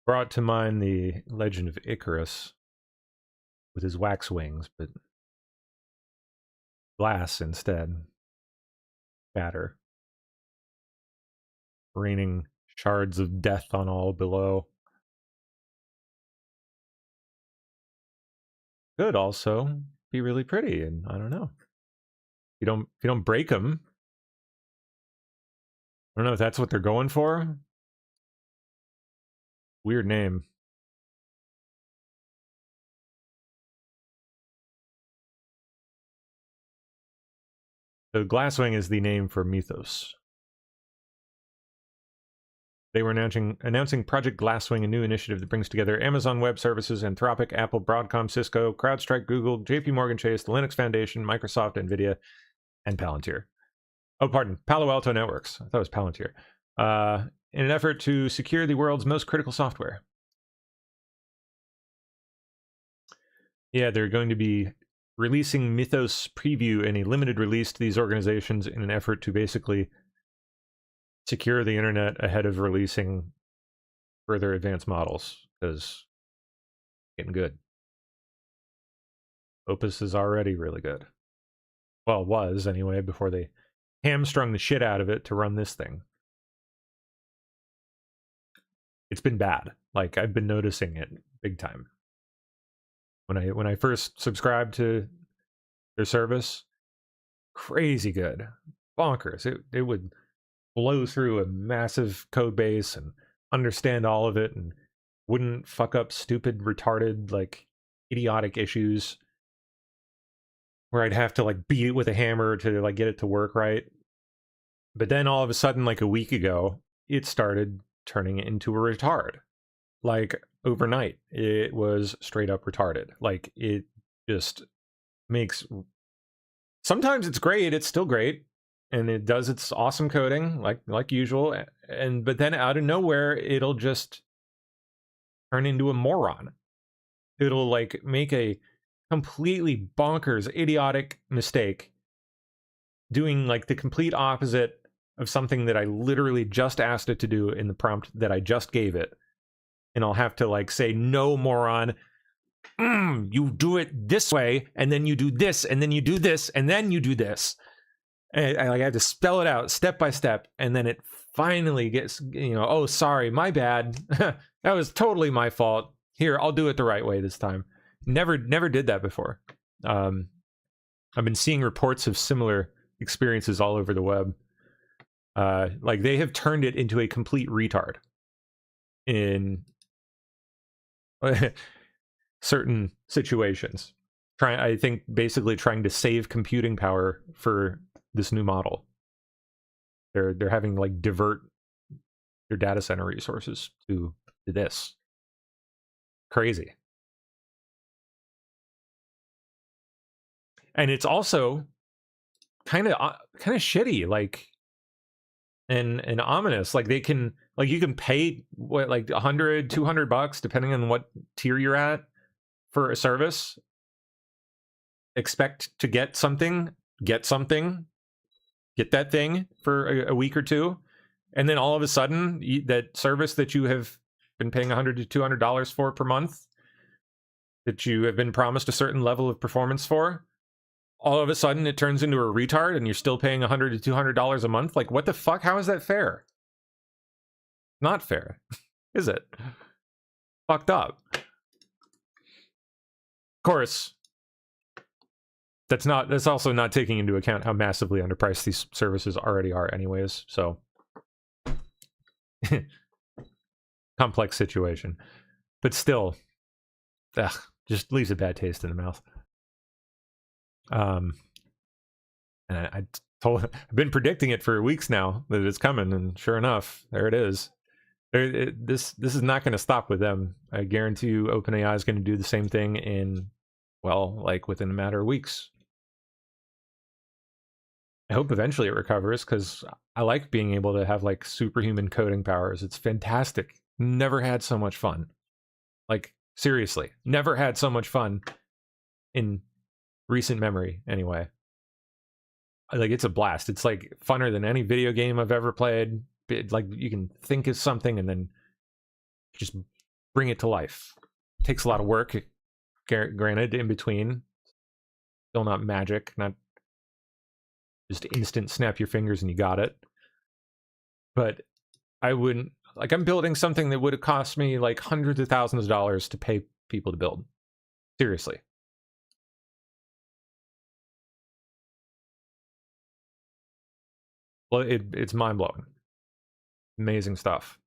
Brought to mind the legend of Icarus with his wax wings, but glass instead. Batter. Raining shards of death on all below. Could also be really pretty, and I don't know. If you don't break them, I don't know if that's what they're going for. Weird name. The Glasswing is the name for Mythos. They were announcing Project Glasswing, a new initiative that brings together Amazon Web Services, Anthropic, Apple, Broadcom, Cisco, CrowdStrike, Google, JP Morgan Chase, the Linux Foundation, Microsoft, NVIDIA, and Palantir. Oh, pardon, Palo Alto Networks. I thought it was Palantir. In an effort to secure the world's most critical software. Yeah, they're going to be releasing Mythos Preview in a limited release to these organizations in an effort to basically secure the internet ahead of releasing further advanced models, because getting good. Opus is already really good. Well, was anyway, before they hamstrung the shit out of it to run this thing. It's been bad. Like, I've been noticing it big time. When I first subscribed to their service, crazy good. Bonkers. It would blow through a massive code base and understand all of it and wouldn't fuck up stupid, retarded, like, idiotic issues where I'd have to, like, beat it with a hammer to, like, get it to work right. But then all of a sudden, like a week ago, it started turning into a retard. Like, overnight, it was straight up retarded. Like, it just makes... Sometimes it's great, it's still great, and it does its awesome coding, like usual, but then out of nowhere, it'll just turn into a moron. It'll, like, make a completely bonkers, idiotic mistake, doing, like, the complete opposite of something that I literally just asked it to do in the prompt that I just gave it. And I'll have to, like, say, no, moron, you do it this way, and then you do this, and then you do this, and then you do this. And I had to spell it out step by step, and then it finally gets, oh, sorry, my bad. That was totally my fault. Here, I'll do it the right way this time. Never did that before. I've been seeing reports of similar experiences all over the web. Like, they have turned it into a complete retard in certain situations. I think basically trying to save computing power for this new model. They're having, like, divert their data center resources to this. Crazy. And it's also kind of shitty, like, and ominous. Like, they can, like, you can pay what, like $100, $200, depending on what tier you're at, for a service. Expect to get something, get that thing for a week or two, and then all of a sudden, that service that you have been paying $100 to $200 for per month, that you have been promised a certain level of performance for, all of a sudden it turns into a retard, and you're still paying $100 to $200 a month. Like, what the fuck? How is that fair? Not fair, is it? Fucked up. Of course, that's also not taking into account how massively underpriced these services already are anyways, so complex situation. But still, just leaves a bad taste in the mouth. And I've been predicting it for weeks now that it's coming, and sure enough, there it is. This is not going to stop with them. I guarantee you OpenAI is going to do the same thing in, well, like, within a matter of weeks. I hope eventually it recovers, because I like being able to have, like, superhuman coding powers. It's fantastic. Never had so much fun. Like, seriously, never had so much fun in recent memory, anyway. Like, it's a blast. It's, like, funner than any video game I've ever played. Like, you can think of something and then just bring it to life. It takes a lot of work. It granted, in between, still not magic, not just instant snap your fingers and you got it. But I wouldn't, like, I'm building something that would have cost me like hundreds of thousands of dollars to pay people to build. Seriously. Well, it's mind-blowing. Amazing stuff.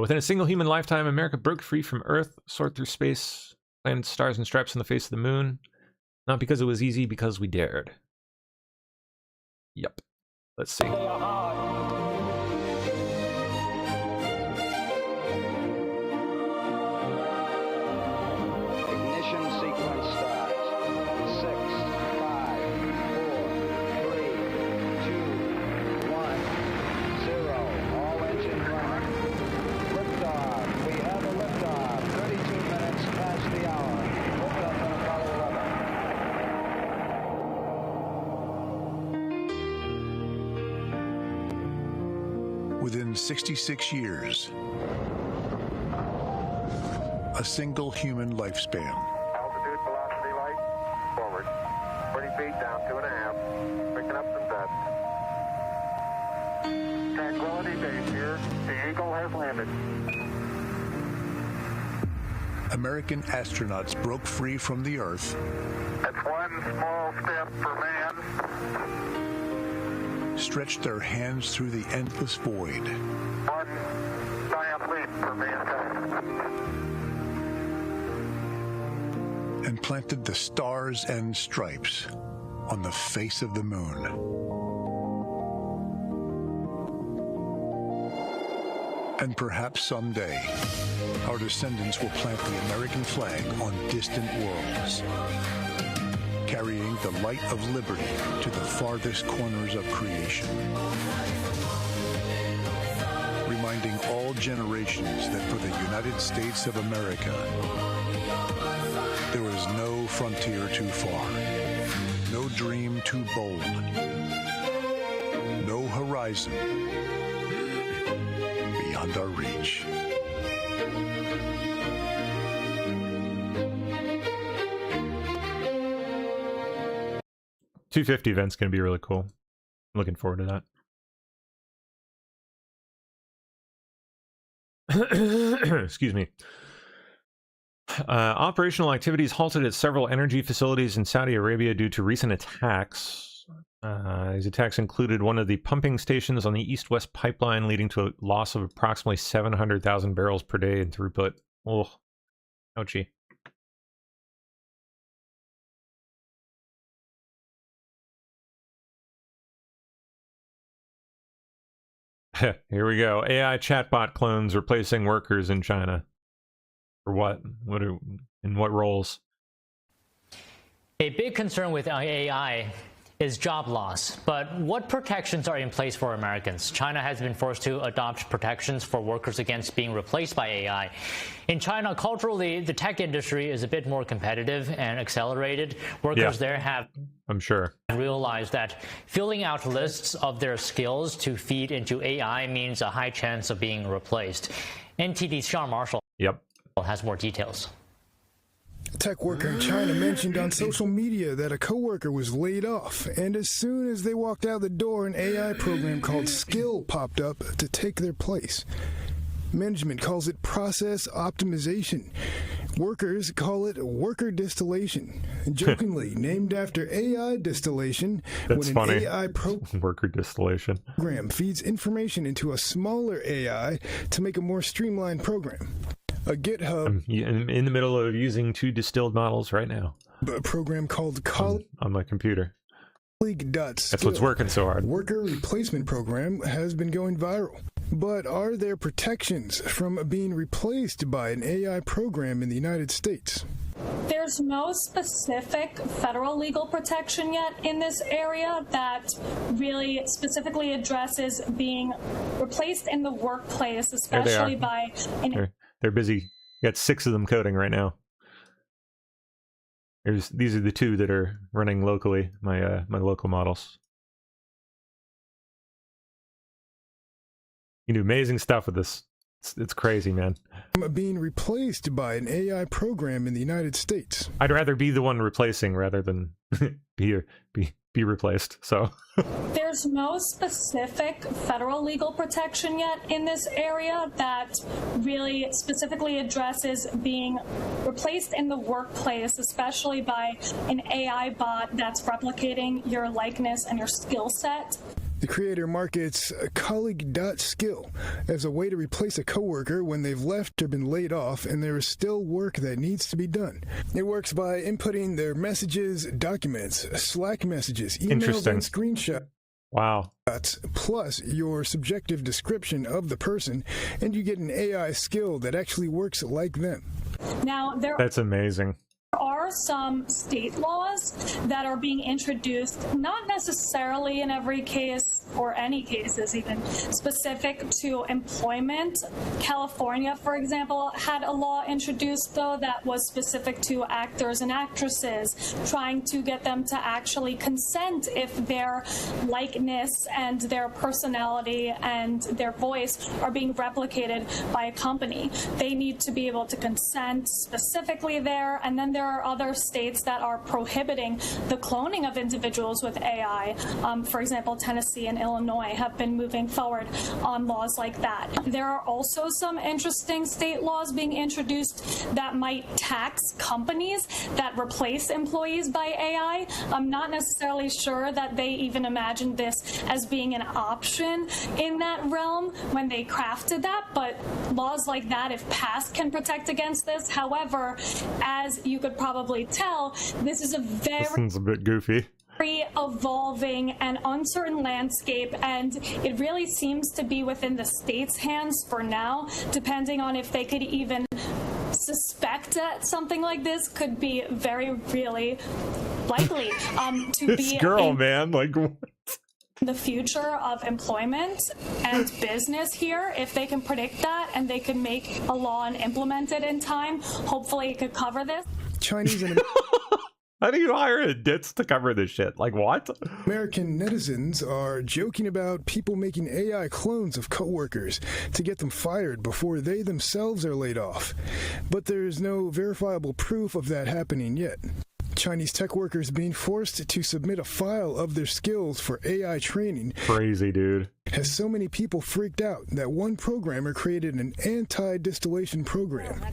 Within a single human lifetime, America broke free from Earth, soared through space, landed stars and stripes on the face of the moon. Not because it was easy, because we dared. Yep. Let's see. Ignition sequence starts. 6, 5, 4, 3, 2, 1, 0. All engine running. Liftoff. We have a liftoff. 32 minutes past the hour. Liftoff on Apollo 11. Within 66 years, a single human lifespan. Altitude, velocity, light, forward. 20 feet, down 2.5. Picking up some dust. Tranquility Base here. The Eagle has landed. American astronauts broke free from the Earth. That's one small step for man. Stretched their hands through the endless void. One giant leap for mankind. And planted the stars and stripes on the face of the moon. And perhaps someday, our descendants will plant the American flag on distant worlds, carrying the light of liberty to the farthest corners of creation, reminding all generations that for the United States of America, there is no frontier too far, no dream too bold, no horizon beyond our reach. $250 event's going to be really cool. I'm looking forward to that. Excuse me. Operational activities halted at several energy facilities in Saudi Arabia due to recent attacks. These attacks included one of the pumping stations on the east-west pipeline, leading to a loss of approximately 700,000 barrels per day in throughput. Oh, ouchie. Here we go. AI chatbot clones replacing workers in China. For what? In what roles? A big concern with AI is job loss. But what protections are in place for Americans? China has been forced to adopt protections for workers against being replaced by AI. In China, culturally, the tech industry is a bit more competitive and accelerated. Workers there have, I'm sure, realized that filling out lists of their skills to feed into AI means a high chance of being replaced. NTD's Sean Marshall has more details. A tech worker in China mentioned on social media that a coworker was laid off, and as soon as they walked out the door, an AI program called Skill popped up to take their place. Management calls it process optimization. Workers call it worker distillation, jokingly named after AI distillation. That's when funny. An AI worker distillation program feeds information into a smaller AI to make a more streamlined program. A GitHub. I'm in the middle of using 2 distilled models right now. A program called on my computer. That's what's working so hard. Worker replacement program has been going viral. But are there protections from being replaced by an AI program in the United States? There's no specific federal legal protection yet in this area that really specifically addresses being replaced in the workplace, especially by an They're busy. You got 6 of them coding right now. These are the 2 that are running locally, my local models. You can do amazing stuff with this It's crazy, man. Being replaced by an AI program in the United States. I'd rather be the one replacing rather than be replaced. So There's no specific federal legal protection yet in this area that really specifically addresses being replaced in the workplace, especially by an AI bot that's replicating your likeness and your skill set. The creator markets colleague.skill as a way to replace a coworker when they've left or been laid off and there is still work that needs to be done. It works by inputting their messages, documents, Slack messages, emails, and screenshots. Wow. Plus your subjective description of the person, and you get an AI skill that actually works like them. Now, that's amazing. There are some state laws that are being introduced, not necessarily in every case or any cases even, specific to employment. California, for example, had a law introduced, though, that was specific to actors and actresses, trying to get them to actually consent if their likeness and their personality and their voice are being replicated by a company. They need to be able to consent specifically there, and then there are other states that are prohibiting the cloning of individuals with AI. For example, Tennessee and Illinois have been moving forward on laws like that. There are also some interesting state laws being introduced that might tax companies that replace employees by AI. I'm not necessarily sure that they even imagined this as being an option in that realm when they crafted that, but laws like that, if passed, can protect against this. However, as you could probably tell, this is a This one's a bit goofy. very evolving and uncertain landscape, and it really seems to be within the state's hands for now, depending on if they could even suspect that something like this could be very, really likely to This be girl, man, like what? The future of employment and business here. If they can predict that and they can make a law and implement it in time, hopefully it could cover this. Chinese and How do you hire a ditz to cover this shit? Like what? American netizens are joking about people making AI clones of coworkers to get them fired before they themselves are laid off. But there's no verifiable proof of that happening yet. Chinese tech workers being forced to submit a file of their skills for AI training. Crazy, dude. Has so many people freaked out that one programmer created an anti-distillation program.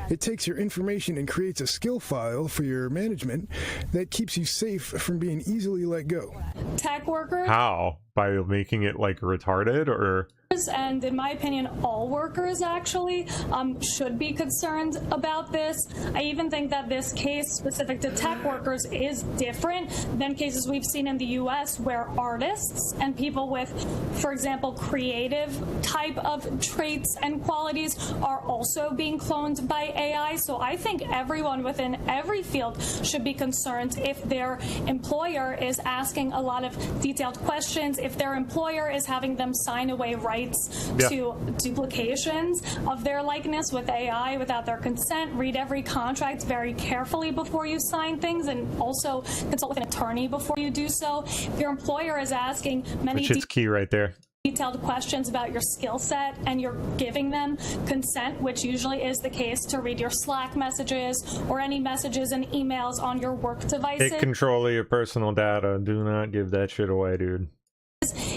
It takes your information and creates a skill file for your management that keeps you safe from being easily let go. Tech workers. How? By making it like retarded, or? And in my opinion, all workers actually should be concerned about this. I even think that this case specific to tech workers is different than cases we've seen in the US where artists and people with, for example, creative type of traits and qualities are also being cloned by AI. So I think everyone within every field should be concerned if their employer is asking a lot of detailed questions, if their employer is having them sign away rights to duplications of their likeness with AI without their consent. Read every contract very carefully before you sign things, and also consult with an attorney before you do so. If your employer is asking many Which is key right there. Detailed questions about your skill set and you're giving them consent, which usually is the case, to read your Slack messages or any messages and emails on your work devices. Take control of your personal data. Do not give that shit away, dude.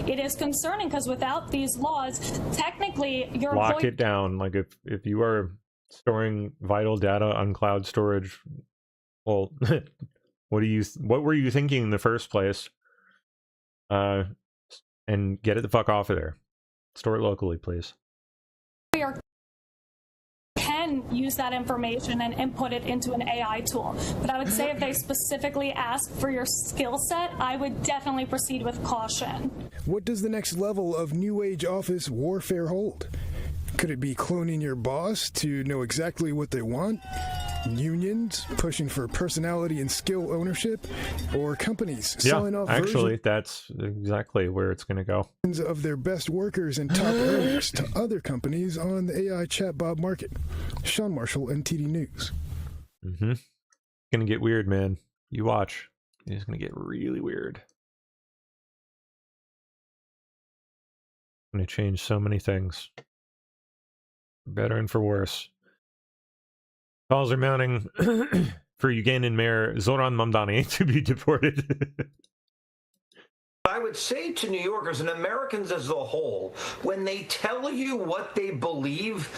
It is concerning because without these laws, technically your Lock it down. Like if you are storing vital data on cloud storage, well, what were you thinking in the first place? And get it the fuck off of there. Store it locally, please. employer can use that information and input it into an AI tool. But I would say if they specifically ask for your skill set, I would definitely proceed with caution. What does the next level of New Age office warfare hold? Could it be cloning your boss to know exactly what they want? Unions pushing for personality and skill ownership? Or companies selling off actually, that's exactly where it's going to go. versions of their best workers and top earners to other companies on the AI chatbot market? Sean Marshall, NTD News. Mm-hmm. It's going to get weird, man. You watch. It's going to get really weird. Going to change so many things. better and for worse. Calls are mounting for Ugandan Mayor Zoran Mamdani to be deported. I would say to New Yorkers and Americans as a whole, when they tell you what they believe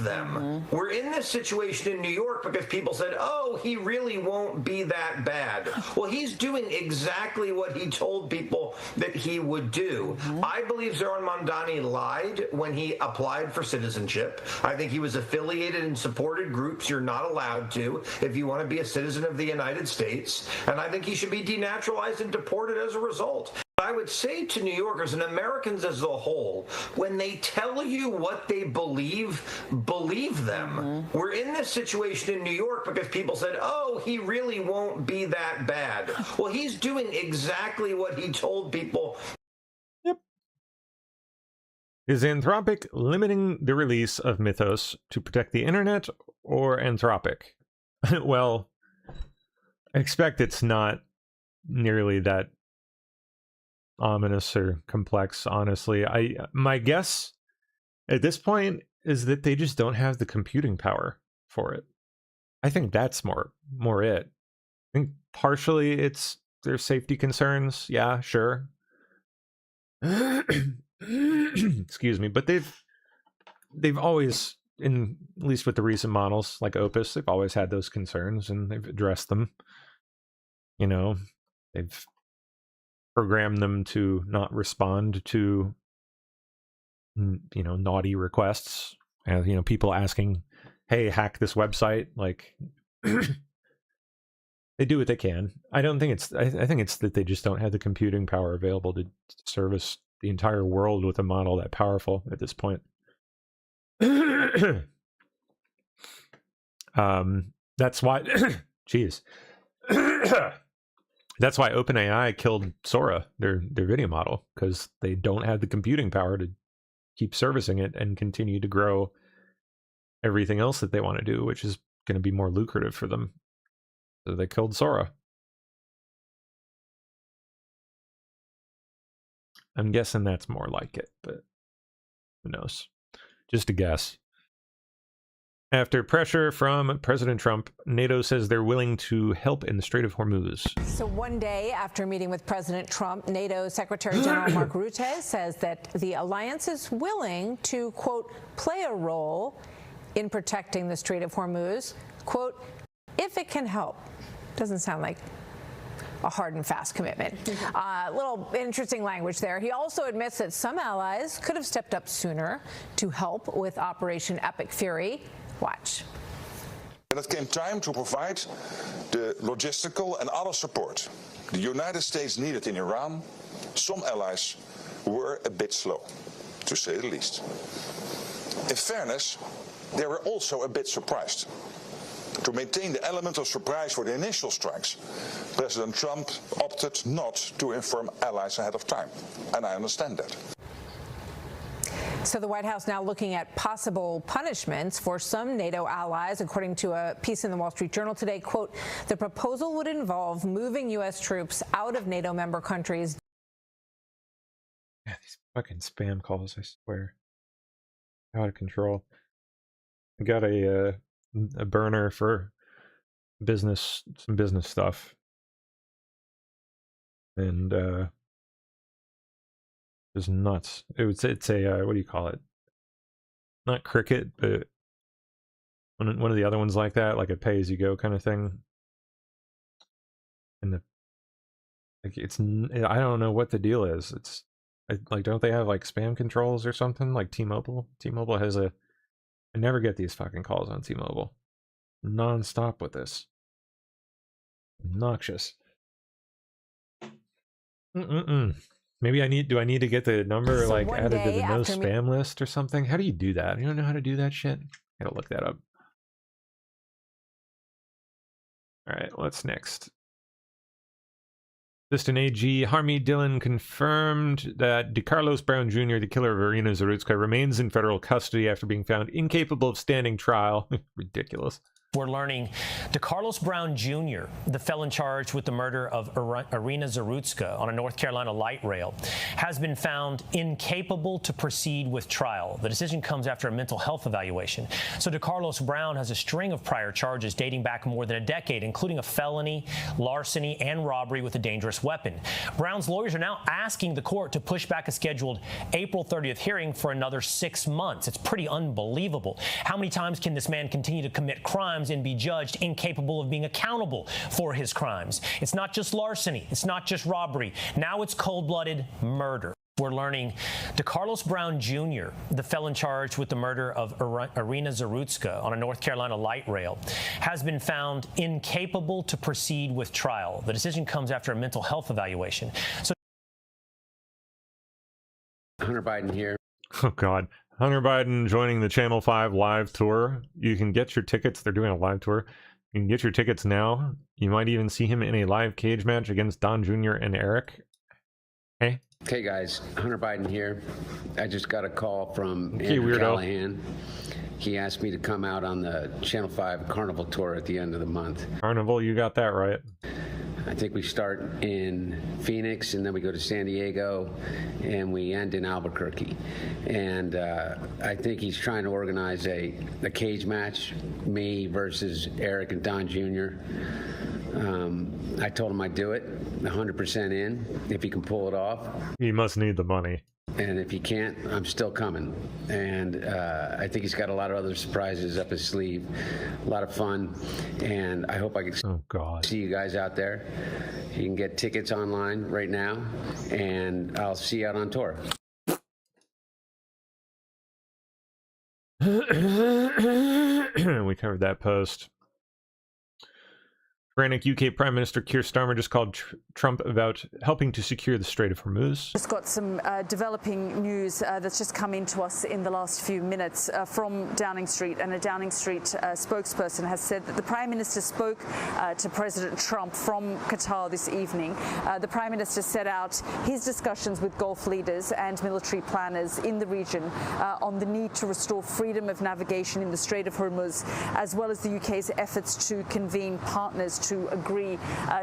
them. We're in this situation in New York because people said, oh, he really won't be that bad. Well, he's doing exactly what he told people that he would do. I believe Zoran Mamdani lied when he applied for citizenship. I think he was affiliated and supported groups you're not allowed to if you want to be a citizen of the United States. And I think he should be denaturalized and deported as a result. I would say to New Yorkers and Americans as a whole, when they tell you what they believe them. We're in this situation in New York because people said, oh, he really won't be that bad. Well, he's doing exactly what he told people. Is Anthropic limiting the release of Mythos to protect the internet, or Anthropic? Well, I expect it's not nearly that ominous or complex, honestly. My guess at this point is that they just don't have the computing power for it. I think that's more it. I think partially it's their safety concerns. Yeah, sure. Excuse me, but they've always, in at least with the recent models like Opus, they've always had those concerns and they've addressed them. You know, they've programmed them to not respond to, you know, naughty requests. And, you know, people asking, hey, hack this website. Like, they do what they can. I don't think it's, I think it's that they just don't have the computing power available to service the entire world with a model that powerful at this point. That's why, geez. That's why OpenAI killed Sora, their video model, because they don't have the computing power to keep servicing it and continue to grow everything else that they want to do, which is going to be more lucrative for them. So they killed Sora. I'm guessing that's more like it, but who knows? Just a guess. After pressure from President Trump, NATO says they're willing to help in the Strait of Hormuz. So one day after meeting with President Trump, NATO Secretary General Mark Rutte says that the alliance is willing to, quote, play a role in protecting the Strait of Hormuz, quote, if it can help. Doesn't sound like a hard and fast commitment. Little interesting language there. He also admits that some allies could have stepped up sooner to help with Operation Epic Fury. Watch. When it came time to provide the logistical and other support the United States needed in Iran, some allies were a bit slow, to say the least. In fairness, they were also a bit surprised. To maintain the element of surprise for the initial strikes, President Trump opted not to inform allies ahead of time, and I understand that. So the White House now looking at possible punishments for some NATO allies. According to a piece in the Wall Street Journal today, quote, the proposal would involve moving U.S. troops out of NATO member countries. Yeah, these fucking spam calls, I swear. Out of control. I got a burner for business, some business stuff. And it's nuts. It's a what do you call it? Not Cricket, but one of the other ones like that, like a pay-as-you-go kind of thing. And I don't know what the deal is. It's like, don't they have like spam controls or something like T-Mobile? T-Mobile has I never get these fucking calls on T-Mobile. Non-stop with this. Obnoxious. Maybe do I need to get the number So like one added to day the no after me- spam list or something? How do you do that? You don't know how to do that shit? Gotta look that up. All right, what's next? Assistant AG Harmy Dillon confirmed that DeCarlos Brown Jr., the killer of Irina Zarutska, remains in federal custody after being found incapable of standing trial. Ridiculous. We're learning DeCarlos Brown Jr., the felon charged with the murder of Irina Zarutska on a North Carolina light rail, has been found incapable to proceed with trial. The decision comes after a mental health evaluation. So DeCarlos Brown has a string of prior charges dating back more than a decade, including a felony, larceny, and robbery with a dangerous weapon. Brown's lawyers are now asking the court to push back a scheduled April 30th hearing for another 6 months. It's pretty unbelievable. How many times can this man continue to commit crimes and be judged incapable of being accountable for his crimes? It's not just larceny. It's not just robbery. Now it's cold-blooded murder. We're learning DeCarlos Brown Jr., the felon charged with the murder of Irina Zarutska on a North Carolina light rail, has been found incapable to proceed with trial. The decision comes after a mental health evaluation. So Hunter Biden here. Oh, God. Hunter Biden joining the Channel 5 live tour. You can get your tickets. They're doing a live tour. You can get your tickets now. You might even see him in a live cage match against Don Jr. and Eric. Hey. Hey, guys. Hunter Biden here. I just got a call from Okay, Andrew weirdo. Callahan. He asked me to come out on the Channel 5 Carnival tour at the end of the month. Carnival, you got that right. I think we start in Phoenix, and then we go to San Diego, and we end in Albuquerque. And I think he's trying to organize a cage match, me versus Eric and Don Jr. I told him I'd do it, 100% in, if he can pull it off. He must need the money. And if he can't, I'm still coming. And I think he's got a lot of other surprises up his sleeve, a lot of fun. And I hope I can see you guys out there. You can get tickets online right now, and I'll see you out on tour. We covered that post. Frantic UK Prime Minister Keir Starmer just called Trump about helping to secure the Strait of Hormuz. Just got some developing news that's just come into us in the last few minutes from Downing Street, and a Downing Street spokesperson has said that the Prime Minister spoke to President Trump from Qatar this evening. The Prime Minister set out his discussions with Gulf leaders and military planners in the region on the need to restore freedom of navigation in the Strait of Hormuz, as well as the UK's efforts to convene partners to agree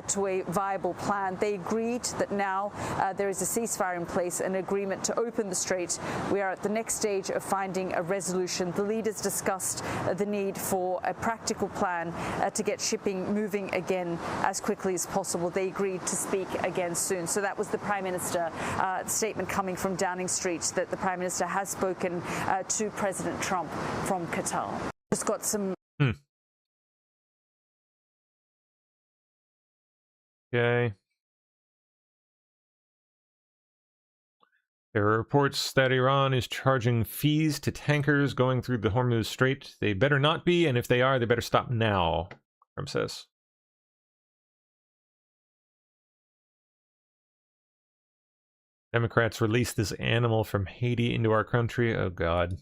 to a viable plan. They agreed that now there is a ceasefire in place, an agreement to open the strait. We are at the next stage of finding a resolution. The leaders discussed the need for a practical plan to get shipping moving again as quickly as possible. They agreed to speak again soon. So that was the Prime Minister statement coming from Downing Street, that the Prime Minister has spoken to President Trump from Qatar. Just got some Okay. There are reports that Iran is charging fees to tankers going through the Hormuz Strait. They better not be, and if they are, they better stop now, Trump says. Democrats released this animal from Haiti into our country. Oh, God.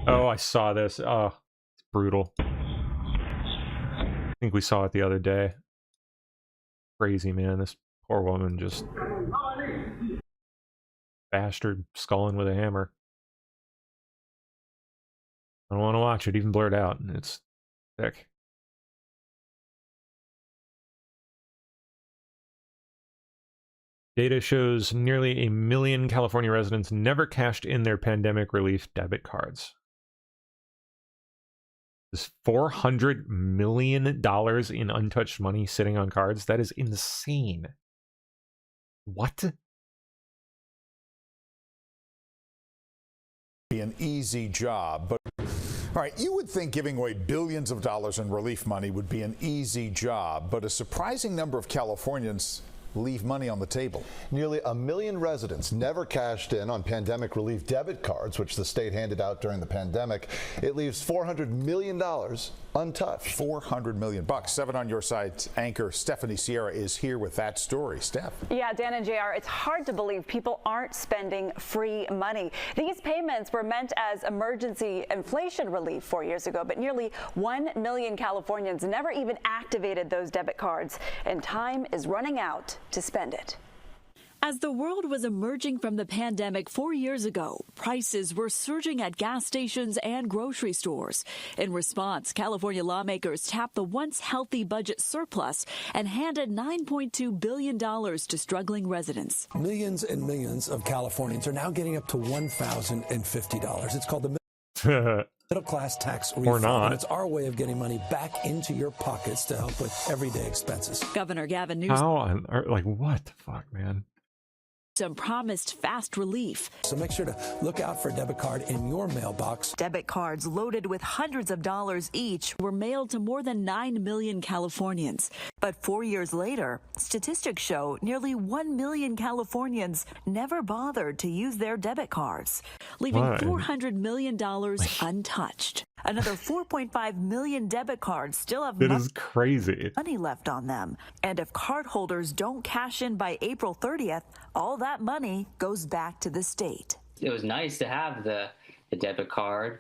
Oh, I saw this. Oh, it's brutal. I think we saw it the other day. Crazy, man. This poor woman just bashed her skull in with a hammer. I don't want to watch it, even blurred out. It's thick. Data shows nearly 1 million California residents never cashed in their pandemic relief debit cards. There's $400 million in untouched money sitting on cards. That is insane. What? Be an easy job, but all right, you would think giving away billions of dollars in relief money would be an easy job, but a surprising number of Californians leave money on the table. Nearly 1 million residents never cashed in on pandemic relief debit cards, which the state handed out during the pandemic. It leaves $400 million untouched. $400 million. 7 on your side anchor Stephanie Sierra is here with that story. Steph. Yeah, Dan and JR, it's hard to believe people aren't spending free money. These payments were meant as emergency inflation relief 4 years ago, but nearly 1 million Californians never even activated those debit cards, and time is running out to spend it. As the world was emerging from the pandemic 4 years ago, prices were surging at gas stations and grocery stores. In response, California lawmakers tapped the once healthy budget surplus and handed $9.2 billion to struggling residents. Millions and millions of Californians are now getting up to $1,050. It's called the middle class tax refund. Or not. And it's our way of getting money back into your pockets to help with everyday expenses. Governor Gavin Newsom How on earth? Like, what the fuck, man? promised fast relief. So make sure to look out for a debit card in your mailbox. Debit cards loaded with hundreds of dollars each were mailed to more than 9 million Californians. But 4 years later, statistics show nearly 1 million Californians never bothered to use their debit cards, leaving Why? $400 million untouched. Another 4.5 million debit cards still have It is crazy. money left on them. And if cardholders don't cash in by April 30th, all that money goes back to the state. It was nice to have the debit card,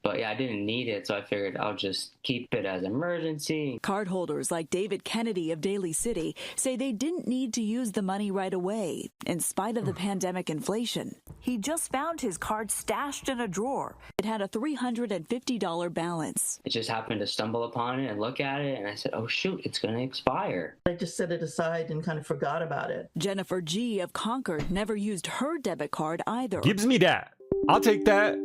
but yeah, I didn't need it, so I figured I'll just keep it as emergency. Cardholders like David Kennedy of Daly City say they didn't need to use the money right away, in spite of the pandemic inflation. He just found his card stashed in a drawer. It had a $350 balance. I just happened to stumble upon it and look at it, and I said, oh shoot, it's going to expire. I just set it aside and kind of forgot about it. Jennifer G. of Concord never used her debit card either. Gives me that. I'll take that.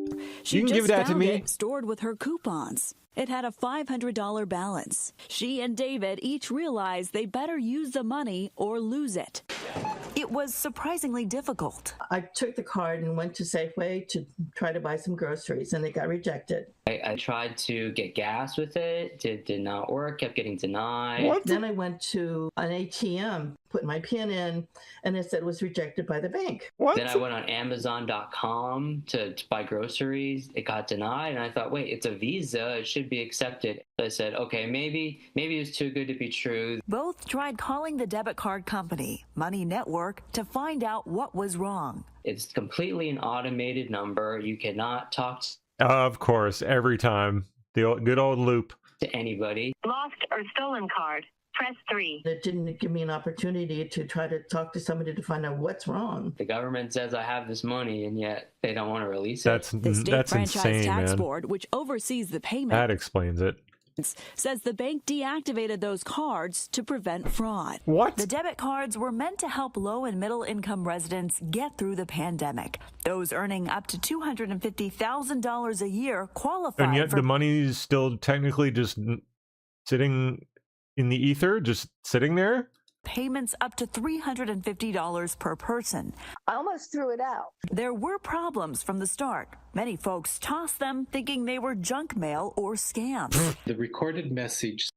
She You can just give that to found me. it stored with her coupons. It had a $500 balance. She and David each realized they better use the money or lose it. It was surprisingly difficult. I took the card and went to Safeway to try to buy some groceries, and it got rejected. I tried to get gas with it. Did not work. Kept getting denied. Then I went to an ATM, put my PIN in, and it said it was rejected by the bank. Then I went on Amazon.com to buy groceries. It got denied, and I thought, wait, it's a Visa. It should be accepted. I said, okay, maybe it's too good to be true. Both tried calling the debit card company, Money Network, to find out what was wrong. It's completely an automated number. You cannot talk Of course, every time. The good old loop. to anybody. Lost or stolen card. Press 3. It didn't give me an opportunity to try to talk to somebody to find out what's wrong. The government says I have this money, and yet they don't want to release That's it. The State that's Franchise insane, Tax man. Board, which oversees the payment, That explains it. says the bank deactivated those cards to prevent fraud. What? The debit cards were meant to help low and middle income residents get through the pandemic. Those earning up to $250,000 a year qualify And yet for the money's still technically just sitting in the ether, just sitting there. payments up to $350 per person. I almost threw it out. There were problems from the start. Many folks tossed them thinking they were junk mail or scams. The recorded message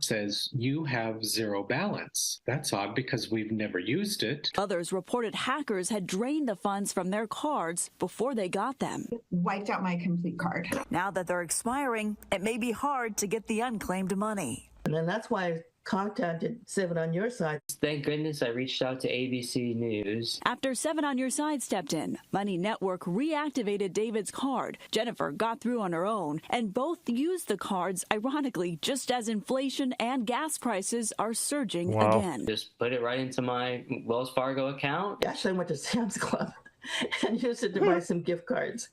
says you have zero balance. That's odd because we've never used it. Others reported hackers had drained the funds from their cards before they got them. Wiped out my complete card. Now that they're expiring, it may be hard to get the unclaimed money. And then that's why I contacted 7 on Your Side. Thank goodness I reached out to ABC News. After 7 on Your Side stepped in, Money Network reactivated David's card. Jennifer got through on her own, and both used the cards, ironically, just as inflation and gas prices are surging again. Just put it right into my Wells Fargo account. Actually, I went to Sam's Club and used it to buy some gift cards.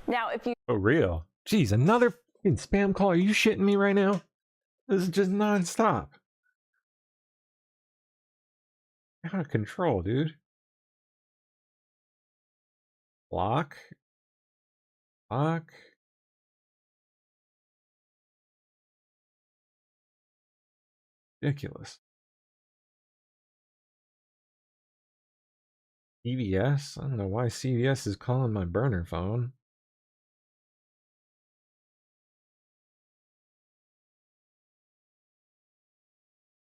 Now, if you Oh, real? Jeez, another fucking spam call. Are you shitting me right now? This is just nonstop. Out of control, dude. Block. Block. Ridiculous. CVS? I don't know why CVS is calling my burner phone.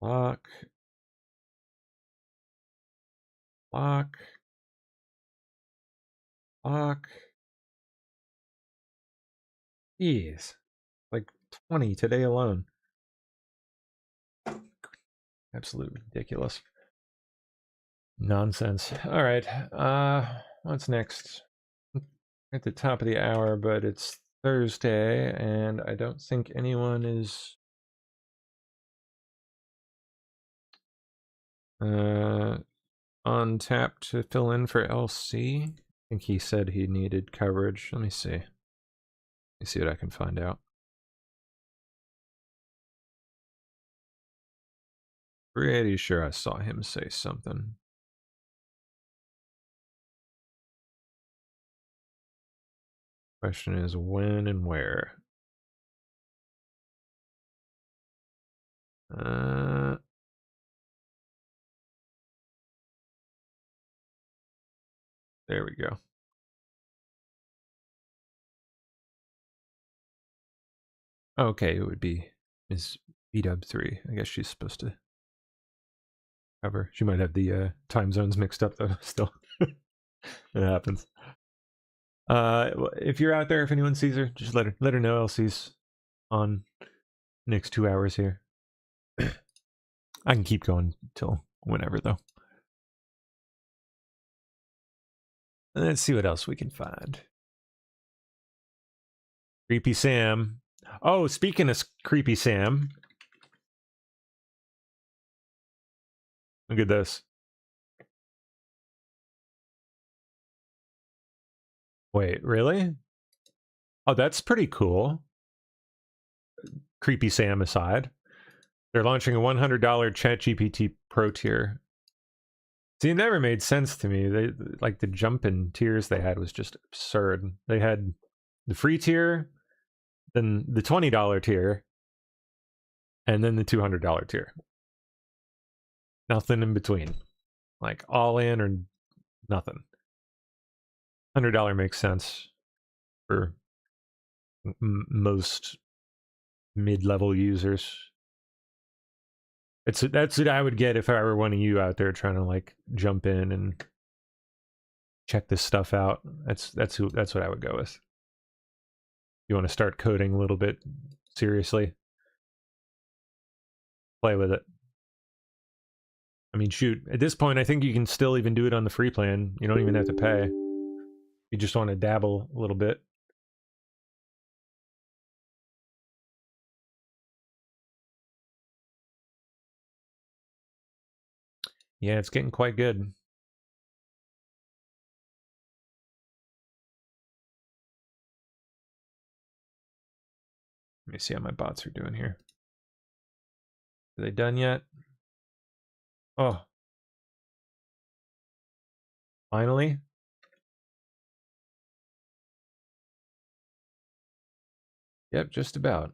Block. Block. Block. Jeez. Like 20 today alone. Absolutely ridiculous. Nonsense. All right. What's next? At the top of the hour, but it's Thursday, and I don't think anyone is on tap to fill in for LC. I think he said he needed coverage. Let me see. Let me see what I can find out. Pretty sure I saw him say something. Question is when and where. There we go. Okay, it would be Ms. BW3. I guess she's supposed to cover. She might have the time zones mixed up though. Still, it happens. If you're out there, if anyone sees her, just let her know LC's on next 2 hours here. I can keep going till whenever though. Let's see what else we can find. Creepy Sam. Oh, speaking of Creepy Sam. Look at this. Wait, really? Oh, that's pretty cool. Creepy Sam aside. They're launching a $100 ChatGPT Pro tier. See, it never made sense to me. They like the jump in tiers they had was just absurd. They had the free tier, then the $20 tier, and then the $200 tier. Nothing in between. Like all in or nothing. $100 makes sense for most mid-level users. That's what I would get if I were one of you out there trying to like jump in and check this stuff out. That's what I would go with. You want to start coding a little bit seriously, play with it. I mean, shoot, at this point, I think you can still even do it on the free plan. You don't even have to pay. You just want to dabble a little bit. Yeah, it's getting quite good. Let me see how my bots are doing here. Are they done yet? Oh. Finally? Yep, just about.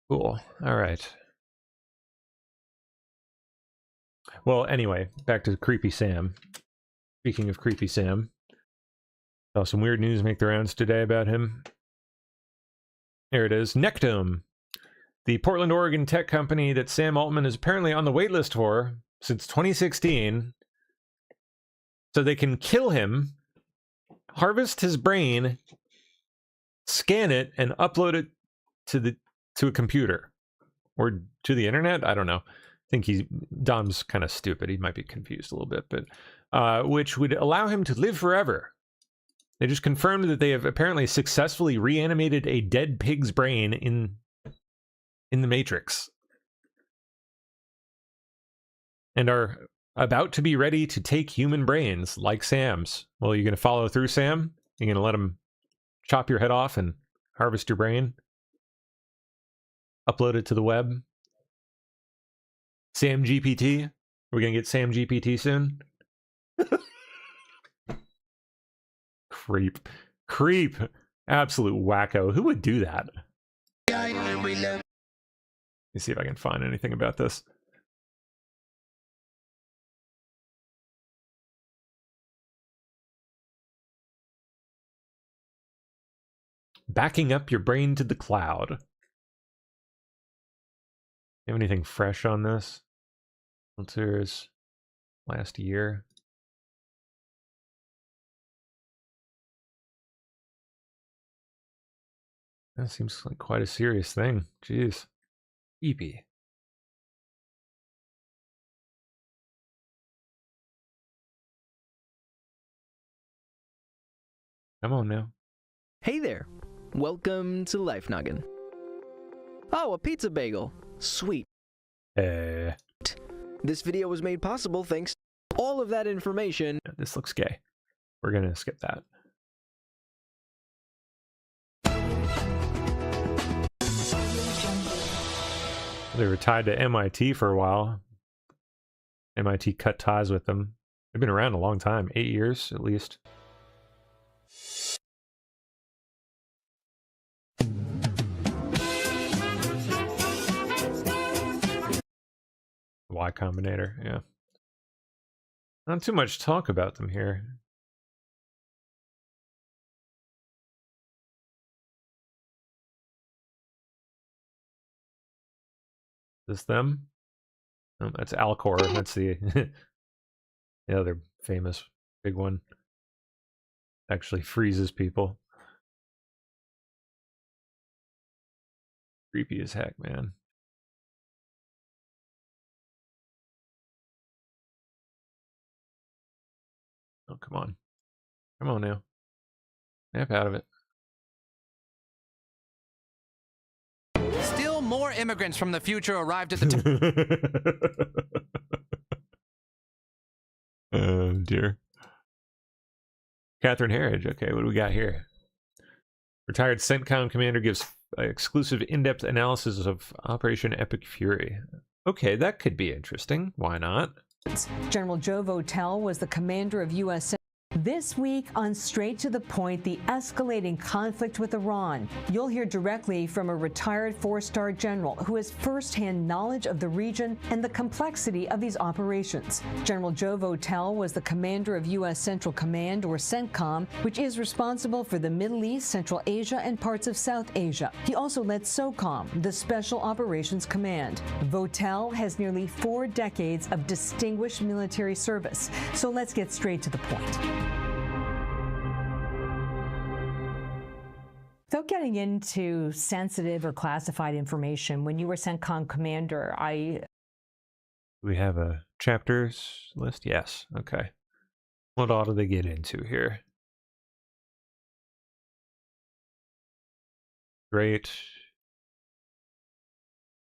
Cool. All right. Well, anyway, back to Creepy Sam. Speaking of Creepy Sam, saw some weird news make the rounds today about him. Here it is. Nectome, the Portland, Oregon tech company that Sam Altman is apparently on the waitlist for since 2016, so they can kill him, harvest his brain, scan it, and upload it to a computer or to the internet. I don't know. I think Dom's kind of stupid. He might be confused a little bit, but which would allow him to live forever. They just confirmed that they have apparently successfully reanimated a dead pig's brain in the Matrix, and are about to be ready to take human brains like Sam's. Well, are you going to follow through, Sam? You're going to let him chop your head off and harvest your brain? Upload it to the web? Sam GPT? Are we going to get Sam GPT soon? Creep. Absolute wacko. Who would do that? Let me see if I can find anything about this. Backing up your brain to the cloud. You have anything fresh on this? Filters last year. That seems like quite a serious thing. Jeez. EP. Come on now. Hey there. Welcome to Life Noggin. Oh, a pizza bagel. Sweet. This video was made possible thanks to all of that information. This looks gay. We're going to skip that. They were tied to MIT for a while. MIT cut ties with them. They've been around a long time, 8 years at least. Y Combinator, yeah. Not too much talk about them here. Is this them? Oh, that's Alcor. That's the the other famous big one. Actually freezes people. Creepy as heck, man. Oh, come on. Come on now. Snap out of it. Still more immigrants from the future arrived at the Oh, dear. Catherine Herridge. Okay, what do we got here? Retired CENTCOM commander gives exclusive in-depth analysis of Operation Epic Fury. Okay, that could be interesting. Why not? General Joe Votel was the commander of U.S. This week on Straight to the Point, the escalating conflict with Iran. You'll hear directly from a retired four-star general who has firsthand knowledge of the region and the complexity of these operations. General Joe Votel was the commander of U.S. Central Command, or CENTCOM, which is responsible for the Middle East, Central Asia, and parts of South Asia. He also led SOCOM, the Special Operations Command. Votel has nearly 4 decades of distinguished military service. So let's get straight to the point. Without getting into sensitive or classified information, when you were CENTCOM commander, We have a chapters list? Yes. Okay. What all do they get into here? Great.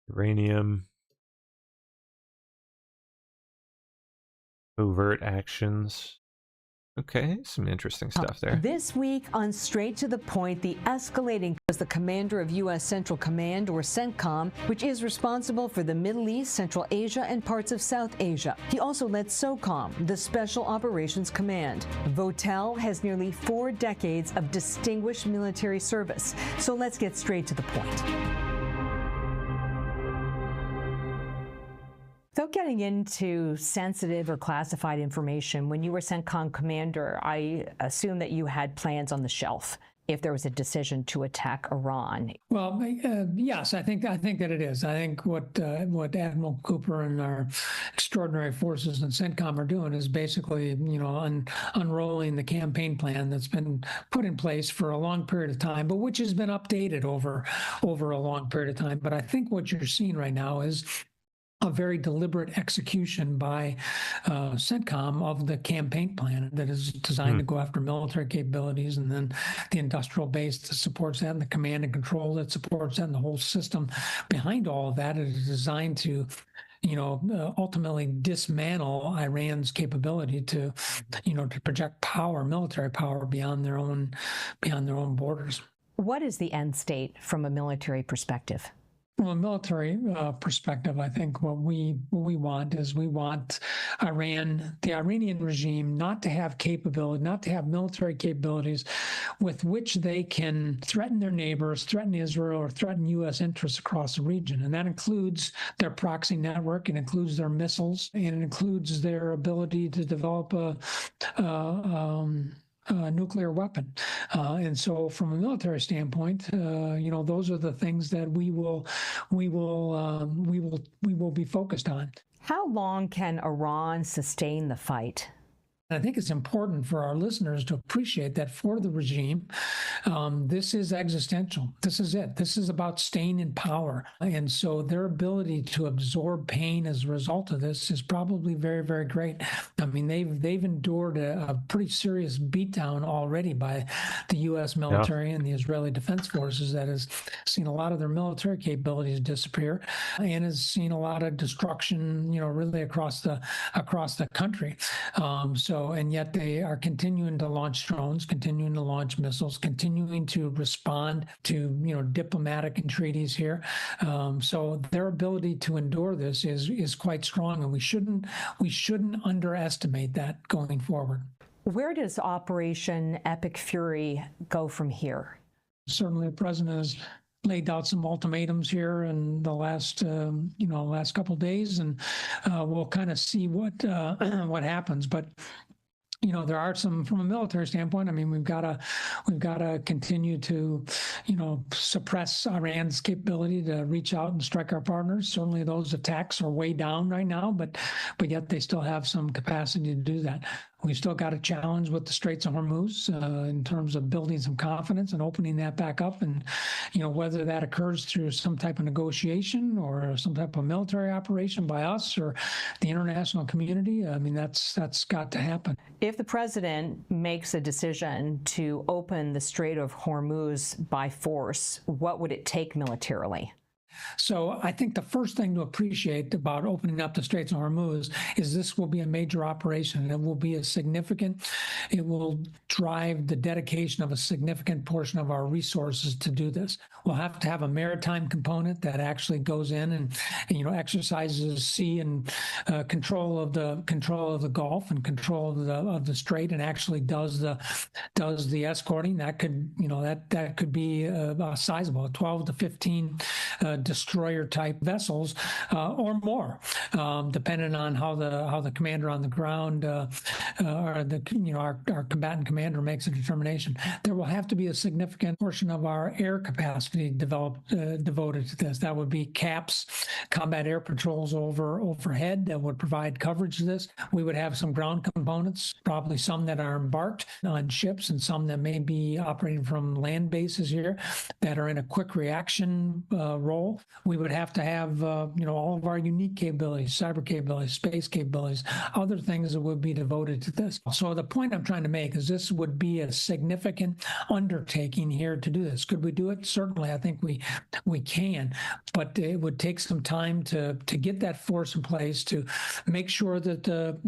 Uranium. Overt actions. Okay, some interesting stuff there. This week on Straight to the Point, the escalating was the commander of U.S. Central Command, or CENTCOM, which is responsible for the Middle East, Central Asia, and parts of South Asia. He also led SOCOM, the Special Operations Command. Votel has nearly 4 decades of distinguished military service. So let's get straight to the point. Without getting into sensitive or classified information, when you were CENTCOM commander, I assume that you had plans on the shelf if there was a decision to attack Iran. Well, yes, I think that it is. I think what Admiral Cooper and our extraordinary forces in CENTCOM are doing is basically, unrolling the campaign plan that's been put in place for a long period of time, but which has been updated over a long period of time. But I think what you're seeing right now is a very deliberate execution by CENTCOM of the campaign plan that is designed to go after military capabilities, and then the industrial base that supports that, and the command and control that supports that, and the whole system behind all of that is designed to ultimately dismantle Iran's capability to project power, military power beyond their own borders. What is the end state from a military perspective? From a military perspective, I think what we want is the Iranian regime, not to have capability, not to have military capabilities with which they can threaten their neighbors, threaten Israel, or threaten U.S. interests across the region. And that includes their proxy network, it includes their missiles, and it includes their ability to develop a nuclear weapon. And so from a military standpoint, those are the things that we will be focused on. How long can Iran sustain the fight? I think it's important for our listeners to appreciate that for the regime, this is existential. This is it. This is about staying in power. And so their ability to absorb pain as a result of this is probably very, very great. I mean, they've endured a pretty serious beatdown already by the U.S. military and the Israeli Defense Forces that has seen a lot of their military capabilities disappear and has seen a lot of destruction, really across the country. And yet they are continuing to launch drones, continuing to launch missiles, continuing to respond to, diplomatic entreaties here. So their ability to endure this is quite strong, and we shouldn't underestimate that going forward. Where does Operation Epic Fury go from here? Certainly, the president has laid out some ultimatums here in the last couple of days, and we'll kind of see what happens. But there are some, from a military standpoint, I mean, we've got to continue to, suppress Iran's capability to reach out and strike our partners. Certainly those attacks are way down right now, but yet they still have some capacity to do that. We still got a challenge with the Straits of Hormuz in terms of building some confidence and opening that back up. And, whether that occurs through some type of negotiation or some type of military operation by us or the international community, I mean, that's got to happen. If the president makes a decision to open the Strait of Hormuz by force, what would it take militarily? So I think the first thing to appreciate about opening up the Straits of Hormuz is this will be a major operation. It will be it will drive the dedication of a significant portion of our resources to do this. We'll have to have a maritime component that actually goes in and exercises sea and control of the Gulf and control of the Strait, and actually does the escorting. That could that could be sizable, 12 to 15 destroyer type vessels or more, depending on how the commander on the ground or our combatant commander makes a determination. There will have to be a significant portion of our air capacity devoted to this. That would be CAPS, combat air patrols overhead that would provide coverage to this. We would have some ground components, probably some that are embarked on ships and some that may be operating from land bases here that are in a quick reaction role. We would have to have, all of our unique capabilities, cyber capabilities, space capabilities, other things that would be devoted to this. So the point I'm trying to make is this would be a significant undertaking here to do this. Could we do it? Certainly, I think we can, but it would take some time to get that force in place, to make sure that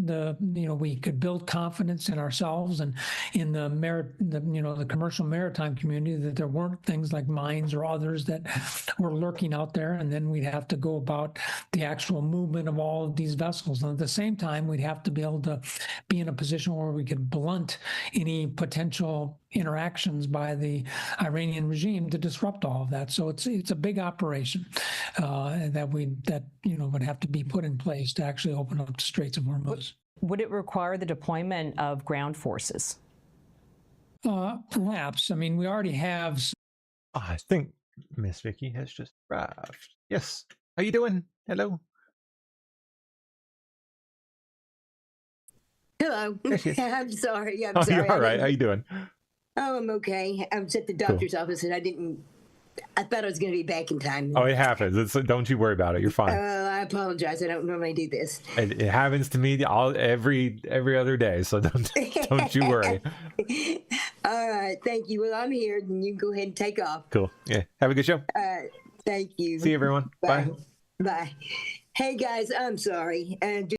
we could build confidence in ourselves and in the commercial maritime community, that there weren't things like mines or others that were lurking out there. And then we'd have to go about the actual movement of all of these vessels. And at the same time, we'd have to be able to be in a position where we could blunt any potential interactions by the Iranian regime to disrupt all of that. So it's a big operation that would have to be put in place to actually open up the Straits of Hormuz. Would it require the deployment of ground forces? Perhaps. I mean, we already have. I think Miss Vicky has just arrived. Yes. How you doing? Hello. Hello. I'm sorry. You're all right. How you doing? Oh, I'm okay. I was at the doctor's office and I thought I was going to be back in time. Oh, it happens. Don't you worry about it. You're fine. I apologize. I don't normally do this. It happens to me every other day, so don't you worry. All right. Thank you. Well, I'm here, and you can go ahead and take off. Cool. Yeah. Have a good show. Thank you. See you, everyone. Bye. Bye. Hey, guys. I'm sorry.